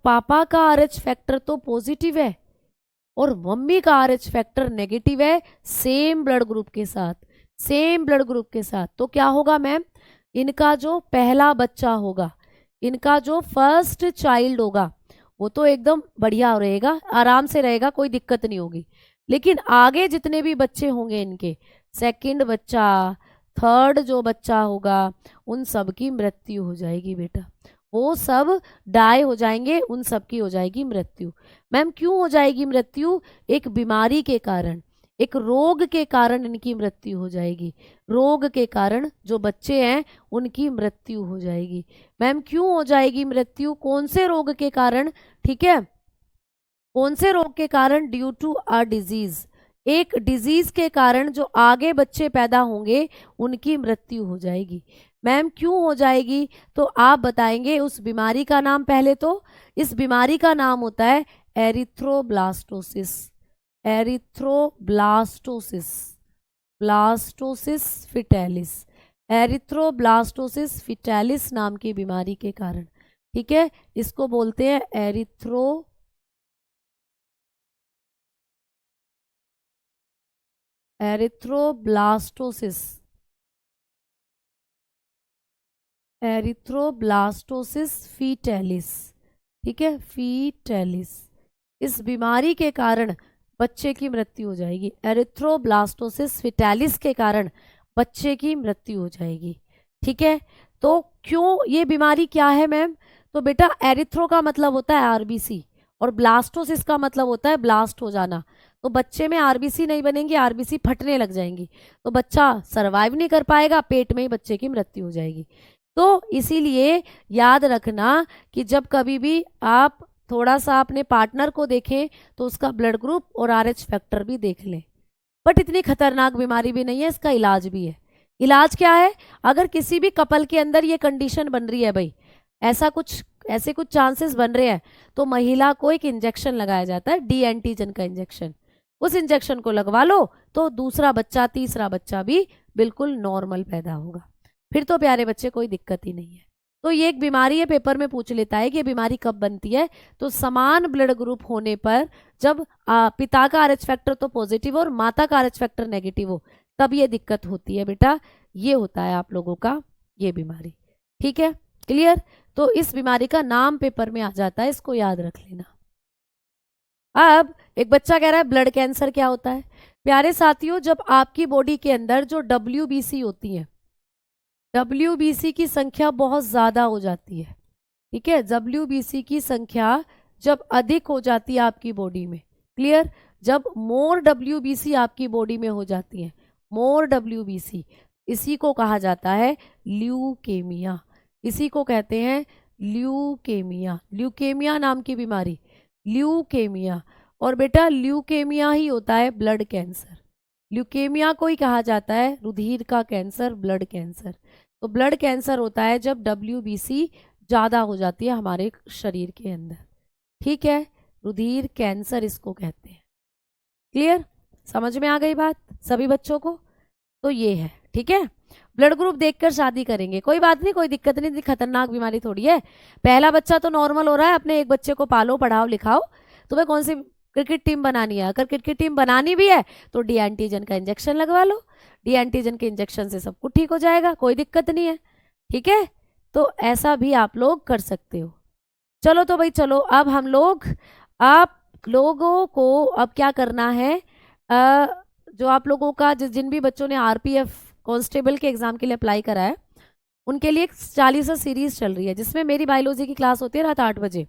पापा का RH फैक्टर तो पॉजिटिव है और मम्मी का RH फैक्टर नेगेटिव है, सेम ब्लड ग्रुप के साथ, सेम ब्लड ग्रुप के साथ। तो क्या होगा मैम? इनका जो पहला बच्चा होगा, इनका जो फर्स्ट चाइल्ड होगा, वो तो एकदम बढ़िया रहेगा, आराम से रहेगा, कोई दिक्कत नहीं होगी। लेकिन आगे जितने भी बच्चे होंगे इनके, सेकंड बच्चा, थर्ड जो बच्चा होगा, उन सब की मृत्यु हो जाएगी बेटा, वो सब डाई हो जाएंगे, उन सब की हो जाएगी मृत्यु। मैम क्यों हो जाएगी मृत्यु? एक बीमारी के कारण, एक रोग के कारण इनकी मृत्यु हो जाएगी। रोग के कारण जो बच्चे हैं उनकी मृत्यु हो जाएगी। मैम क्यों हो जाएगी मृत्यु? कौन से रोग के कारण? ठीक है, कौन से रोग के कारण? ड्यू टू अ डिजीज, एक डिजीज के कारण जो आगे बच्चे पैदा होंगे उनकी मृत्यु हो जाएगी। मैम क्यों हो जाएगी? तो आप बताएंगे उस बीमारी का नाम। पहले तो इस बीमारी का नाम होता है erythroblastosis, erythroblastosis, blastocyst fetalis, erythroblastosis fetalis नाम की बीमारी के कारण। ठीक है, इसको बोलते हैं एरिथ्रोब्लास्टोसिस, एरिथ्रोब्लास्टोसिस फिटैलिस। ठीक है, फीटैलिस, इस बीमारी के कारण बच्चे की मृत्यु हो जाएगी। एरिथ्रोब्लास्टोसिस फीटैलिस के कारण बच्चे की मृत्यु हो जाएगी। ठीक है, तो क्यों ये बीमारी क्या है मैम? तो बेटा एरिथ्रो का मतलब होता है आरबीसी और ब्लास्टोसिस का मतलब होता है ब्लास्ट हो जाना। तो बच्चे में आरबीसी नहीं बनेंगी, आरबीसी फटने लग जाएंगी, तो बच्चा सरवाइव नहीं कर पाएगा, पेट में ही बच्चे की मृत्यु हो जाएगी। तो इसीलिए याद रखना कि जब कभी भी आप थोड़ा सा अपने पार्टनर को देखें तो उसका ब्लड ग्रुप और आरएच फैक्टर भी देख लें। बट इतनी खतरनाक बीमारी भी नहीं है, इसका इलाज भी है। इलाज क्या है? अगर किसी भी कपल के अंदर ये कंडीशन बन रही है भाई, ऐसे कुछ चांसेस बन रहे हैं, तो महिला को एक इंजेक्शन लगाया जाता है, डी एंटीजन का इंजेक्शन। उस इंजेक्शन को लगवा लो तो दूसरा बच्चा, तीसरा बच्चा भी बिल्कुल नॉर्मल पैदा होगा। फिर तो प्यारे बच्चे कोई दिक्कत ही नहीं है। तो ये एक बीमारी है, पेपर में पूछ लेता है कि ये बीमारी कब बनती है। तो समान ब्लड ग्रुप होने पर जब पिता का आरएच फैक्टर तो पॉजिटिव और माता का आरएच फैक्टर नेगेटिव हो, तब ये दिक्कत होती है बेटा। ये होता है आप लोगों का ये बीमारी। ठीक है, क्लियर? तो इस बीमारी का नाम पेपर में आ जाता है, इसको याद रख लेना। अब एक बच्चा कह रहा है ब्लड कैंसर क्या होता है? प्यारे साथियों, जब आपकी बॉडी के अंदर जो WBC होती है, WBC की संख्या बहुत ज़्यादा हो जाती है। ठीक है, WBC की संख्या जब अधिक हो जाती है आपकी बॉडी में, क्लियर? जब मोर WBC आपकी बॉडी में हो जाती है, मोर WBC, इसी को कहा जाता है ल्यूकेमिया। इसी को कहते हैं ल्यूकेमिया। ल्यूकेमिया नाम की बीमारी, ल्यूकेमिया। और बेटा ल्यूकेमिया ही होता है ब्लड कैंसर। ल्यूकेमिया को ही कहा जाता है रुधिर का कैंसर, ब्लड कैंसर। तो ब्लड कैंसर होता है जब WBC ज़्यादा हो जाती है हमारे शरीर के अंदर। ठीक है, रुधिर कैंसर इसको कहते हैं। क्लियर? समझ में आ गई बात सभी बच्चों को? तो ये है। ठीक है, ब्लड ग्रुप देखकर शादी करेंगे, कोई बात नहीं, कोई दिक्कत नहीं, खतरनाक बीमारी थोड़ी है। पहला बच्चा तो नॉर्मल हो रहा है, अपने एक बच्चे को पालो, पढ़ाओ, लिखाओ। तुम्हें कौन सी क्रिकेट टीम बनानी है? अगर क्रिकेट टीम बनानी भी है तो डी एंटीजन का इंजेक्शन लगवा लो। डी एंटीजन के इंजेक्शन से सब कुछ ठीक हो जाएगा, कोई दिक्कत नहीं है। ठीक है, तो ऐसा भी आप लोग कर सकते हो। चलो तो भाई चलो, अब हम लोग, आप लोगों को अब क्या करना है, जो आप लोगों का जिन भी बच्चों ने आरपीएफ कांस्टेबल के एग्जाम के लिए अप्लाई करा है, उनके लिए एक 40 सीरीज चल रही है, जिसमें मेरी बायोलॉजी की क्लास होती है रात 8 बजे।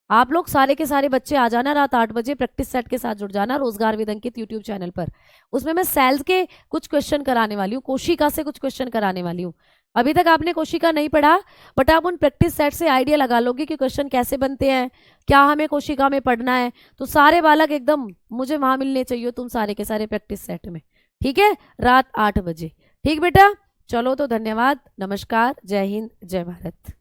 आप लोग सारे के सारे बच्चे आ जाना रात 8 बजे, प्रैक्टिस सेट के साथ जुड़ जाना रोजगार विद अंकित यूट्यूब चैनल पर। उसमें मैं सेल्स के कुछ क्वेश्चन कराने वाली हूँ, कोशिका से कुछ क्वेश्चन कराने वाली हूँ। अभी तक आपने कोशिका नहीं पढ़ा, बट आप उन प्रैक्टिस सेट से आइडिया लगा लोगे कि क्वेश्चन कैसे बनते हैं, क्या हमें कोशिका में पढ़ना है। तो सारे बालक एकदम मुझे वहां मिलने चाहिए, तुम सारे के सारे प्रैक्टिस सेट में। ठीक है, रात 8 बजे। ठीक बेटा, चलो तो धन्यवाद, नमस्कार, जय हिंद, जय भारत।